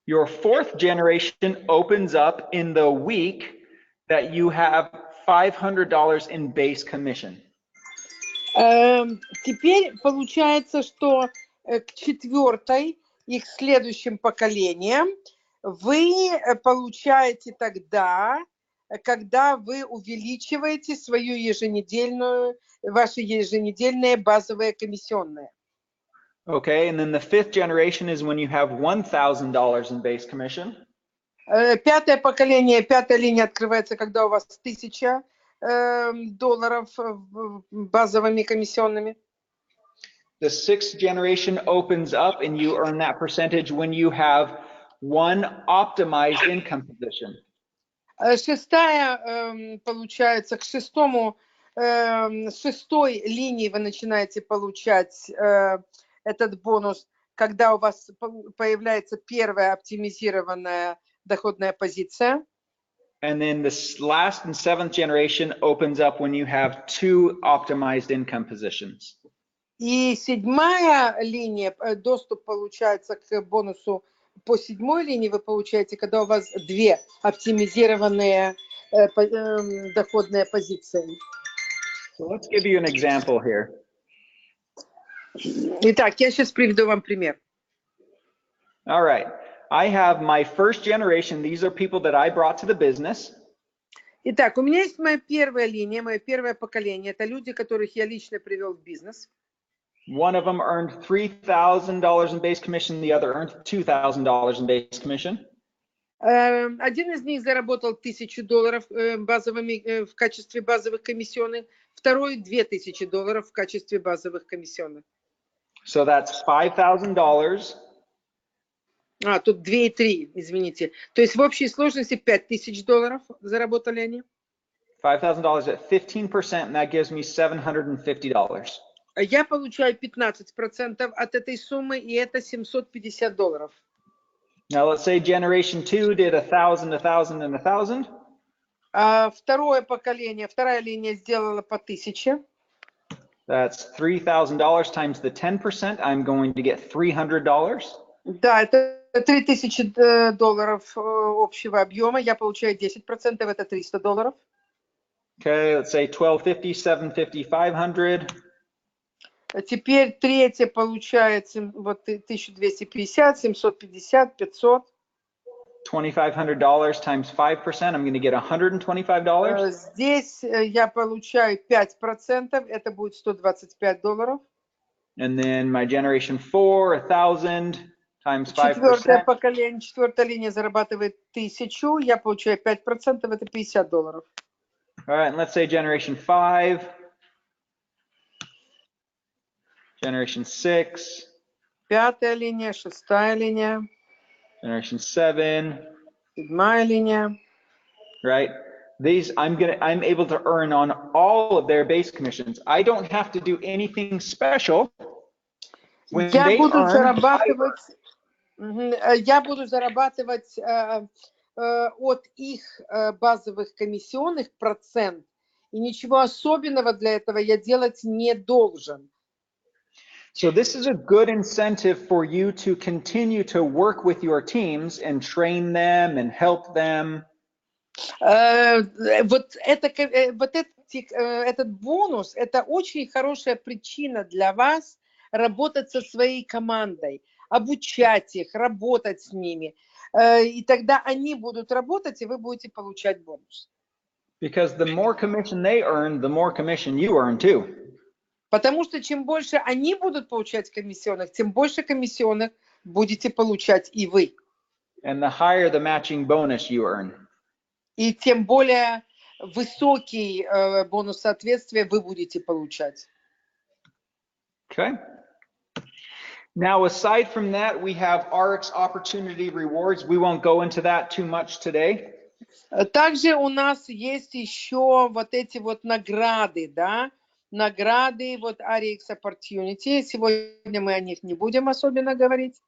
Your fourth generation opens up in the week that you have $500 in base commission. Теперь получается, что к четвертой, их следующим поколениям, вы получаете тогда, когда вы увеличиваете ваши еженедельные базовые комиссионные. Okay, and then the fifth generation is when you have $1,000 in base commission. Пятое поколение, пятая линия открывается, когда у вас $1000 базовыми комиссионными. The sixth generation opens up and you earn that percentage when you have 1 optimized income position. Шестая, получается, к шестой линии вы начинаете получать этот бонус, когда у вас появляется первая оптимизированная доходная позиция. And then the last and seventh generation opens up when you have 2 optimized income positions. И седьмая линия, доступ получается к бонусу по седьмой линии вы получаете, когда у вас 2 оптимизированные доходные позиции. So let's give you an example here. Итак, я сейчас приведу вам пример. All right. I have my first generation. These are people that I brought to the business. Итак, у меня есть моя первая линия, мое первое поколение. Это люди, которых я лично привел в бизнес. One of them earned $3,000 in base commission. The other earned $2,000 in base commission. Один из них заработал $1000 базовыми, в качестве базовых комиссионных, второй $2000 в качестве базовых комиссионных. So that's $5,000. Тут 2 и 3, извините. То есть в общей сложности $5000 заработали они. $5,000 at 15%, and that gives me $750. Я получаю 15% от этой суммы, и это $750. Now let's say generation 2 did 1,000, 1,000, and 1,000. Второе поколение, вторая линия сделала по 1000. That's $3,000 times the 10%. I'm going to get $300. Да, это $3000 общего объема. Я получаю 10%, это $300. Okay, let's say 1250, 750, 500. Теперь третье получается вот 1250, 750, 500. $2,500 times 5%. I'm going to get $125. Здесь я получаю 5%, это будет $125. And then my generation 4, 1,000 times 5%. Четвертое поколение, четвертая линия зарабатывает 1000, я получаю 5%, это $50. All right, and let's say generation 5, generation 6, Пятая линия, шестая линия, generation 7, седьмая линия. right? These I'm able to earn on all of their base commissions. I don't have to do anything special. When Я they буду earn, зарабатывать от их базовых комиссионных процент, и ничего особенного для этого я делать не должен. So this is a good incentive for you to continue to work with your teams and train them and help them. Этот бонус, это очень хорошая причина для вас работать со своей командой, обучать их, работать с ними. И тогда они будут работать, и вы будете получать бонус. Because the more commission they earn, the more commission you earn too. Потому что чем больше они будут получать комиссионных, тем больше комиссионных будете получать и вы. And the higher the matching bonus you earn. И тем более высокий бонус соответствия вы будете получать. Okay. Now, aside from that, we have Ariix opportunity rewards. We won't go into that too much today. Также у нас есть еще вот эти вот награды, да? Награды, вот Ariix opportunity. Сегодня мы о них не будем особенно говорить.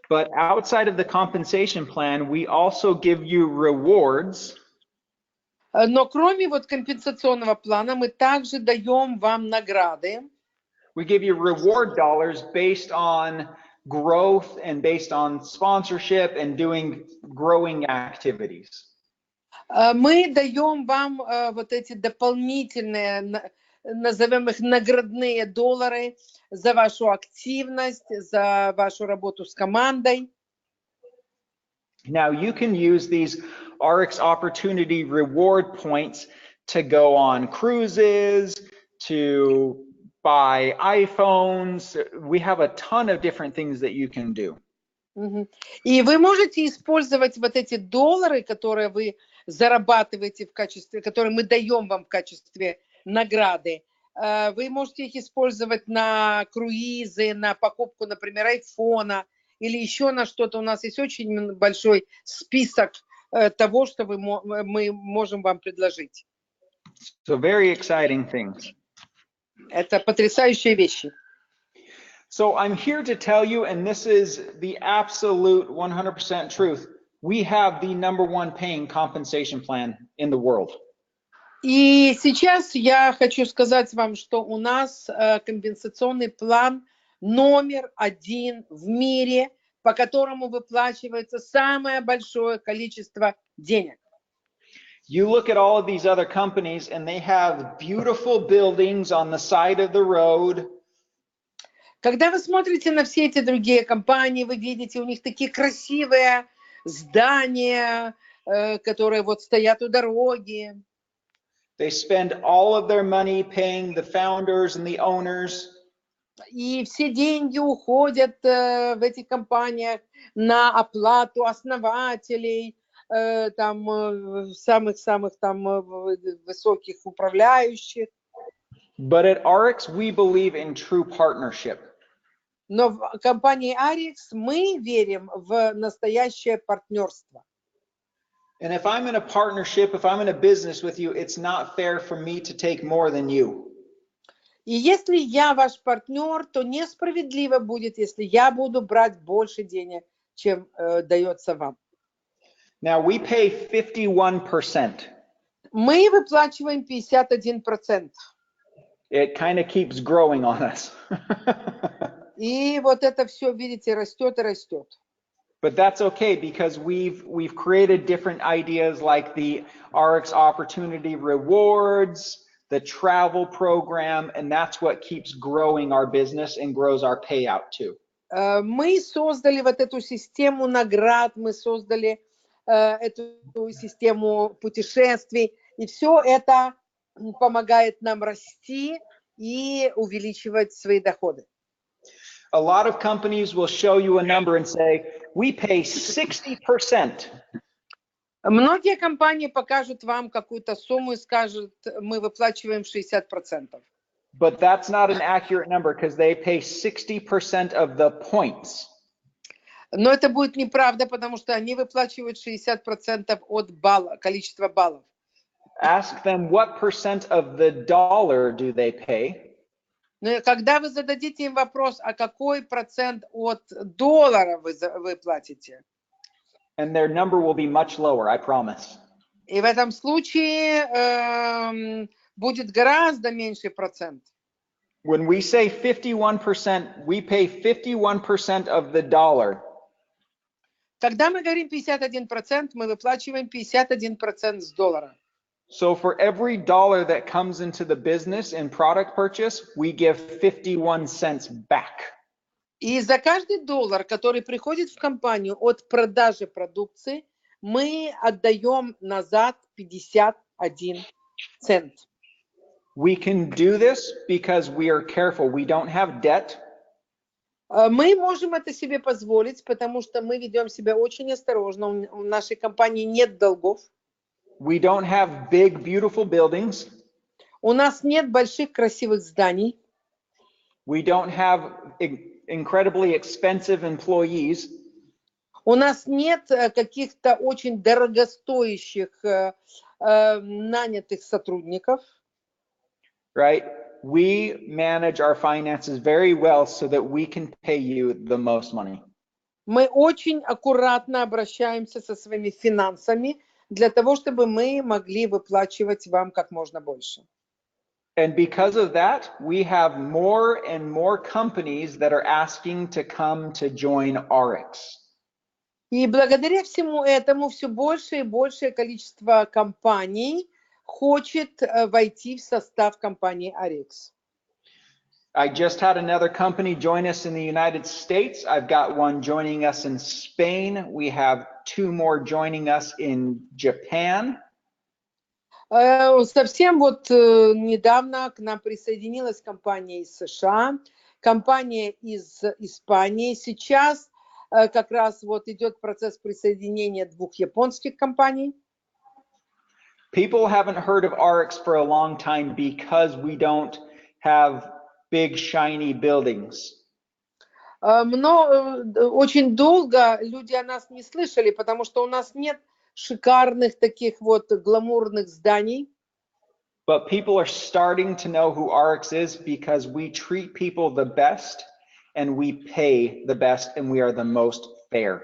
But outside of the compensation plan, we also give you rewards. Но кроме вот компенсационного плана, мы также даем вам награды. We give you reward dollars based on growth and based on sponsorship and doing growing activities. Мы даем вам вот эти дополнительные, назовем их наградные доллары за вашу активность, за вашу работу с командой. Now you can use these Ariix opportunity reward points to go on cruises, to buy iPhones. We have a ton of different things that you can do. И вы можете использовать вот эти доллары, которые вы зарабатываете в качестве, которые мы даем вам в качестве награды. Вы можете их использовать на круизы, на покупку, например, айфона или еще на что-то. У нас есть очень большой список того, что мы можем вам предложить. So very exciting things. Это потрясающие вещи. So I'm here to tell you, and this is the absolute 100% truth, we have the #1 paying compensation plan in the world. И сейчас я хочу сказать вам, что у нас компенсационный план номер 1 в мире, по которому выплачивается самое большое количество денег. You look at all of these other companies and they have beautiful buildings on the side of the road. Когда вы смотрите на все эти другие компании, вы видите, у них такие красивые здания, которые вот стоят у дороги. They spend all of their money paying the founders and the owners. И все деньги уходят в этих компаниях на оплату основателей, там самых-самых там высоких управляющих. But at Ariix, we believe in true partnership. Но в компании Ariix мы верим в настоящее партнерство. And if I'm in a partnership, if I'm in a business with you, it's not fair for me to take more than you. И если я ваш партнер, то несправедливо будет, если я буду брать больше денег, чем дается вам. Now we pay 51%. Мы выплачиваем 51%. It kind of keeps growing on us. И вот это все, видите, растет и растет. But that's okay because we've created different ideas like the Ariix Opportunity Rewards, the travel program, and that's what keeps growing our business and grows our payout too. Мы создали вот эту систему наград, мы создали эту систему путешествий, и все это помогает нам расти и увеличивать свои доходы. A lot of companies will show you a number and say, we pay 60%. Многие компании покажут вам какую-то сумму и скажут, мы выплачиваем 60%. But that's not an accurate number because they pay 60% of the points. Но это будет неправда, потому что они выплачивают 60% от количества баллов. Ask them what percent of the dollar do they pay. Но когда вы зададите им вопрос, а какой процент от доллара вы платите? And their number will be much lower, I promise. И в этом случае будет гораздо меньший процент. When we say 51%, we pay 51% of the dollar. Когда мы говорим 51%, мы выплачиваем 51% с доллара. So for every dollar that comes into the business in product purchase, we give 51 cents back. И за каждый доллар, который приходит в компанию от продажи продукции, мы отдаем назад 51 цент. We can do this because we are careful. We don't have debt. Мы можем это себе позволить, потому что мы ведем себя очень осторожно. У нашей компании нет долгов. We don't have big, beautiful buildings. У нас нет больших красивых зданий. We don't have incredibly expensive employees. У нас нет каких-то очень дорогостоящих нанятых сотрудников. Right? We manage our finances very well so that we can pay you the most money. Мы очень аккуратно обращаемся со своими финансами для того, чтобы мы могли выплачивать вам как можно больше. And because of that, we have more and more companies that are asking to come to join Ariix. И благодаря всему этому все большее и большее количество компаний хочет войти в состав компании Ariix. I just had another company join us in the United States. I've got one joining us in Spain. We have 2 more joining us in Japan. Совсем вот недавно к нам присоединилась компания из США, компания из Испании. Сейчас как раз вот идет процесс присоединения 2 японских компаний. People haven't heard of Ariix for a long time because we don't have big shiny buildings. Но очень долго люди о нас не слышали, потому что у нас нет шикарных таких вот гламурных зданий. But people are starting to know who Ariix is because we treat people the best and we pay the best and we are the most fair.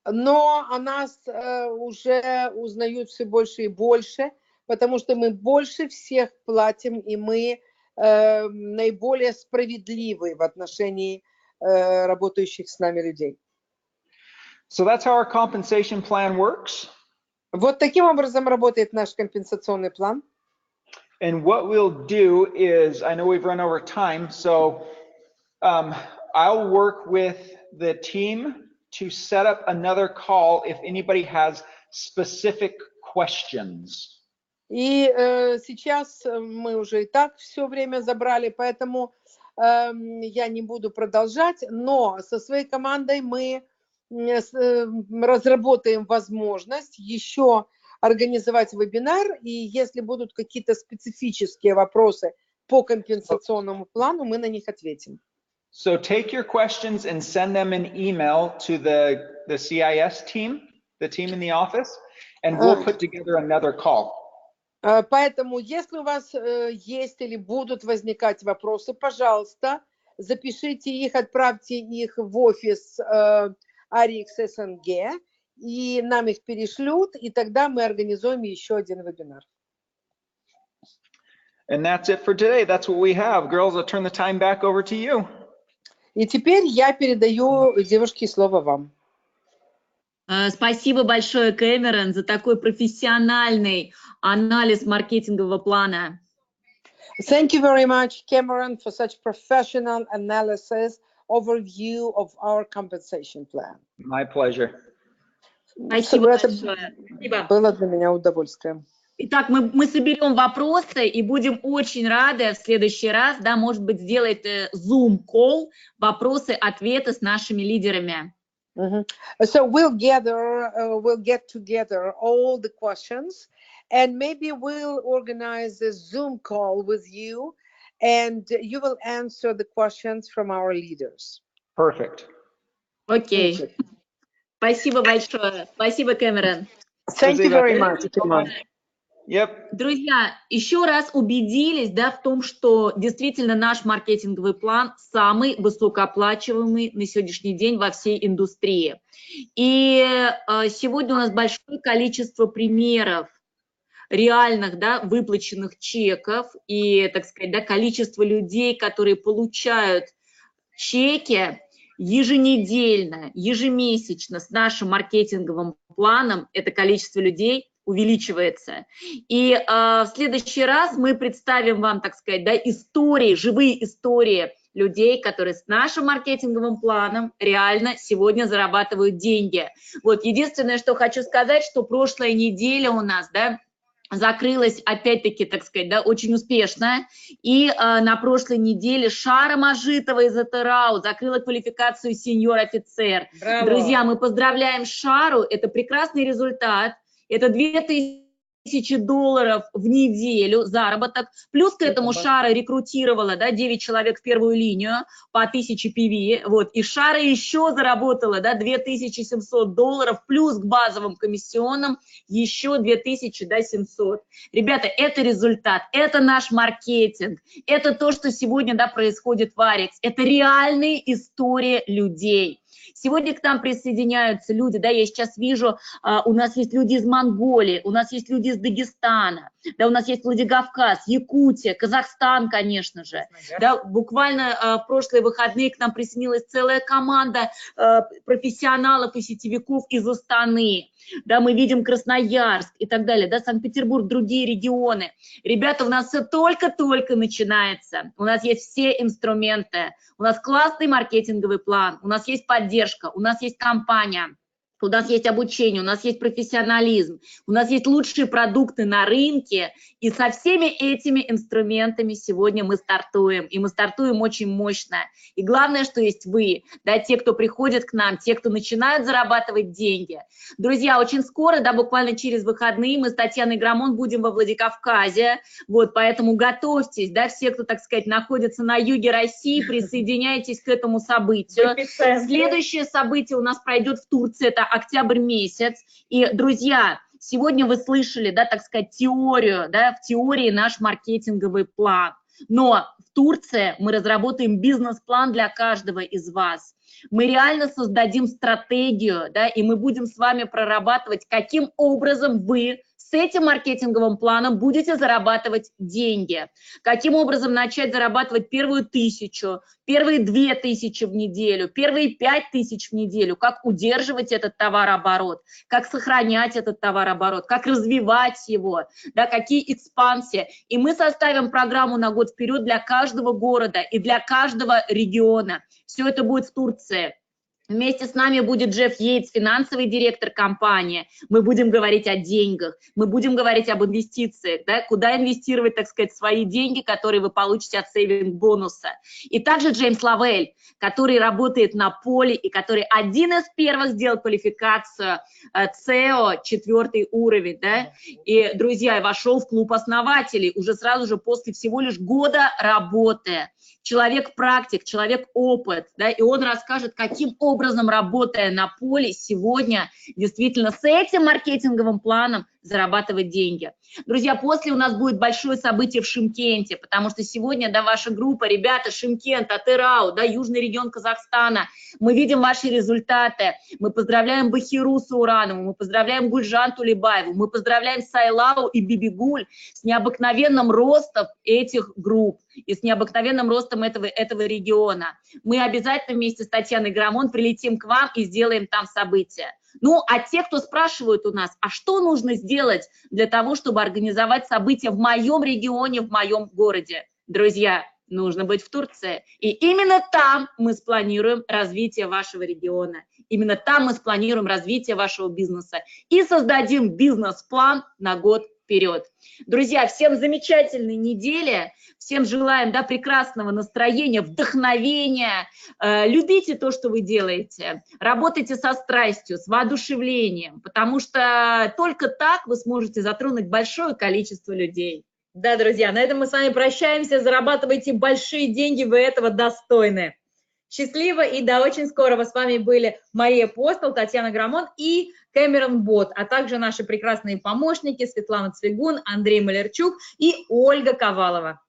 Но о нас уже узнают все больше и больше, потому что мы больше всех платим, и мы наиболее справедливы в отношении работающих с нами людей. So that's how our compensation plan works. Вот таким образом работает наш компенсационный план. And what we'll do is, I know we've run over time, so I'll work with the team to set up another call if anybody has specific questions. И сейчас мы уже и так все время забрали, поэтому я не буду продолжать, но со своей командой мы разработаем возможность еще организовать вебинар, и если будут какие-то специфические вопросы по компенсационному плану, мы на них ответим. So take your questions and send them an email to the CIS team, the team in the office, and we'll put together another call. Поэтому, если у вас есть или будут возникать вопросы, пожалуйста, запишите их, отправьте их в офис Ariix СНГ, и нам их перешлют, и тогда мы организуем еще один вебинар. And that's it for today. That's what we have. Girls, I'll turn the time back over to you. И теперь я передаю, девушке, слово вам. Спасибо большое, Кэмерон, за такой профессиональный анализ маркетингового плана. Thank you very much, Cameron, for such professional analysis, overview of our compensation plan. My pleasure. Спасибо Это большое. Спасибо. было для меня удовольствием. Итак, мы соберем вопросы и будем очень рады в следующий раз, да, может быть, сделать Zoom-колл, вопросы-ответы с нашими лидерами. So we'll get together all the questions, and maybe we'll organize a Zoom call with you, and you will answer the questions from our leaders. Perfect. Окей. Спасибо большое. Спасибо, Кэмерон. Thank you very much, Cameron. Yep. Друзья, еще раз убедились, да, в том, что действительно наш маркетинговый план самый высокооплачиваемый на сегодняшний день во всей индустрии. И сегодня у нас большое количество примеров реальных, да, выплаченных чеков и, так сказать, да, количество людей, которые получают чеки еженедельно, ежемесячно с нашим маркетинговым планом, это количество людей увеличивается. И в следующий раз мы представим вам, так сказать, да, истории, живые истории людей, которые с нашим маркетинговым планом реально сегодня зарабатывают деньги. Вот единственное, что хочу сказать, что прошлая неделя у нас, да, закрылась, опять-таки, так сказать, да, очень успешно. И на прошлой неделе Шара Мажитова из ЭТРАУ закрыла квалификацию сеньор-офицер. Друзья, мы поздравляем Шару, это прекрасный результат. Это $2000 в неделю заработок. Плюс к этому Шара рекрутировала, да, 9 человек в первую линию по 1000 PV. Вот. И Шара еще заработала, да, $2700 плюс к базовым комиссионным еще 2700. Ребята, это результат, это наш маркетинг, это то, что сегодня, да, происходит в Ariix. Это реальные истории людей. Сегодня к нам присоединяются люди, да, я сейчас вижу, у нас есть люди из Монголии, у нас есть люди из Дагестана, да, у нас есть Владикавказ, Якутия, Казахстан, конечно же. Да, буквально в прошлые выходные к нам присоединилась целая команда профессионалов и сетевиков из Астаны. Да, мы видим Красноярск и так далее, да, Санкт-Петербург, другие регионы. Ребята, у нас все только-только начинается. У нас есть все инструменты, у нас классный маркетинговый план, у нас есть поддержка, у нас есть компания, у нас есть обучение, у нас есть профессионализм, у нас есть лучшие продукты на рынке, и со всеми этими инструментами сегодня мы стартуем, и мы стартуем очень мощно. И главное, что есть вы, да, те, кто приходит к нам, те, кто начинают зарабатывать деньги. Друзья, очень скоро, да, буквально через выходные мы с Татьяной Грамон будем во Владикавказе, вот, поэтому готовьтесь, да, все, кто, так сказать, находится на юге России, присоединяйтесь к этому событию. Следующее событие у нас пройдет в Турции, это октябрь месяц, и, друзья, сегодня вы слышали, да, так сказать, теорию, да, в теории наш маркетинговый план, но в Турции мы разработаем бизнес-план для каждого из вас. Мы реально создадим стратегию, да, и мы будем с вами прорабатывать, каким образом вы с этим маркетинговым планом будете зарабатывать деньги. Каким образом начать зарабатывать первую 1000, первые 2000 в неделю, первые 5000 в неделю, как удерживать этот товарооборот, как сохранять этот товарооборот, как развивать его, да, какие экспансии. И мы составим программу на год вперед для каждого города и для каждого региона. Все это будет в Турции. Вместе с нами будет Джефф Йейтс, финансовый директор компании. Мы будем говорить о деньгах, мы будем говорить об инвестициях, да, куда инвестировать, так сказать, свои деньги, которые вы получите от сейвинг-бонуса. И также Джеймс Лавель, который работает на поле и который один из первых сделал квалификацию CEO 4 уровень. Да? И, друзья, вошел в клуб основателей уже сразу же после всего лишь года работы. Человек-практик, человек-опыт, да, и он расскажет, каким образом, работая на поле, сегодня действительно с этим маркетинговым планом зарабатывать деньги. Друзья, после у нас будет большое событие в Шымкенте, потому что сегодня, да, ваша группа, ребята, Шымкент, Атырау, да, южный регион Казахстана, мы видим ваши результаты, мы поздравляем Бахиру Сауранову, мы поздравляем Гульжан Тулебаеву, мы поздравляем Сайлау и Бибигуль с необыкновенным ростом этих групп и с необыкновенным ростом этого региона. Мы обязательно вместе с Татьяной Грамон прилетим к вам и сделаем там события. Ну, а те, кто спрашивают у нас, а что нужно сделать для того, чтобы организовать события в моем регионе, в моем городе? Друзья, нужно быть в Турции. И именно там мы спланируем развитие вашего региона. Именно там мы спланируем развитие вашего бизнеса и создадим бизнес-план на год вперед. Друзья, всем замечательной недели, всем желаем, да, прекрасного настроения, вдохновения, любите то, что вы делаете, работайте со страстью, с воодушевлением, потому что только так вы сможете затронуть большое количество людей. Да, друзья, на этом мы с вами прощаемся, зарабатывайте большие деньги, вы этого достойны. Счастливо и до очень скорого. С вами были Мария Постол, Татьяна Грамон и Кэмерон Бот, а также наши прекрасные помощники Светлана Цвигун, Андрей Малярчук и Ольга Ковалова.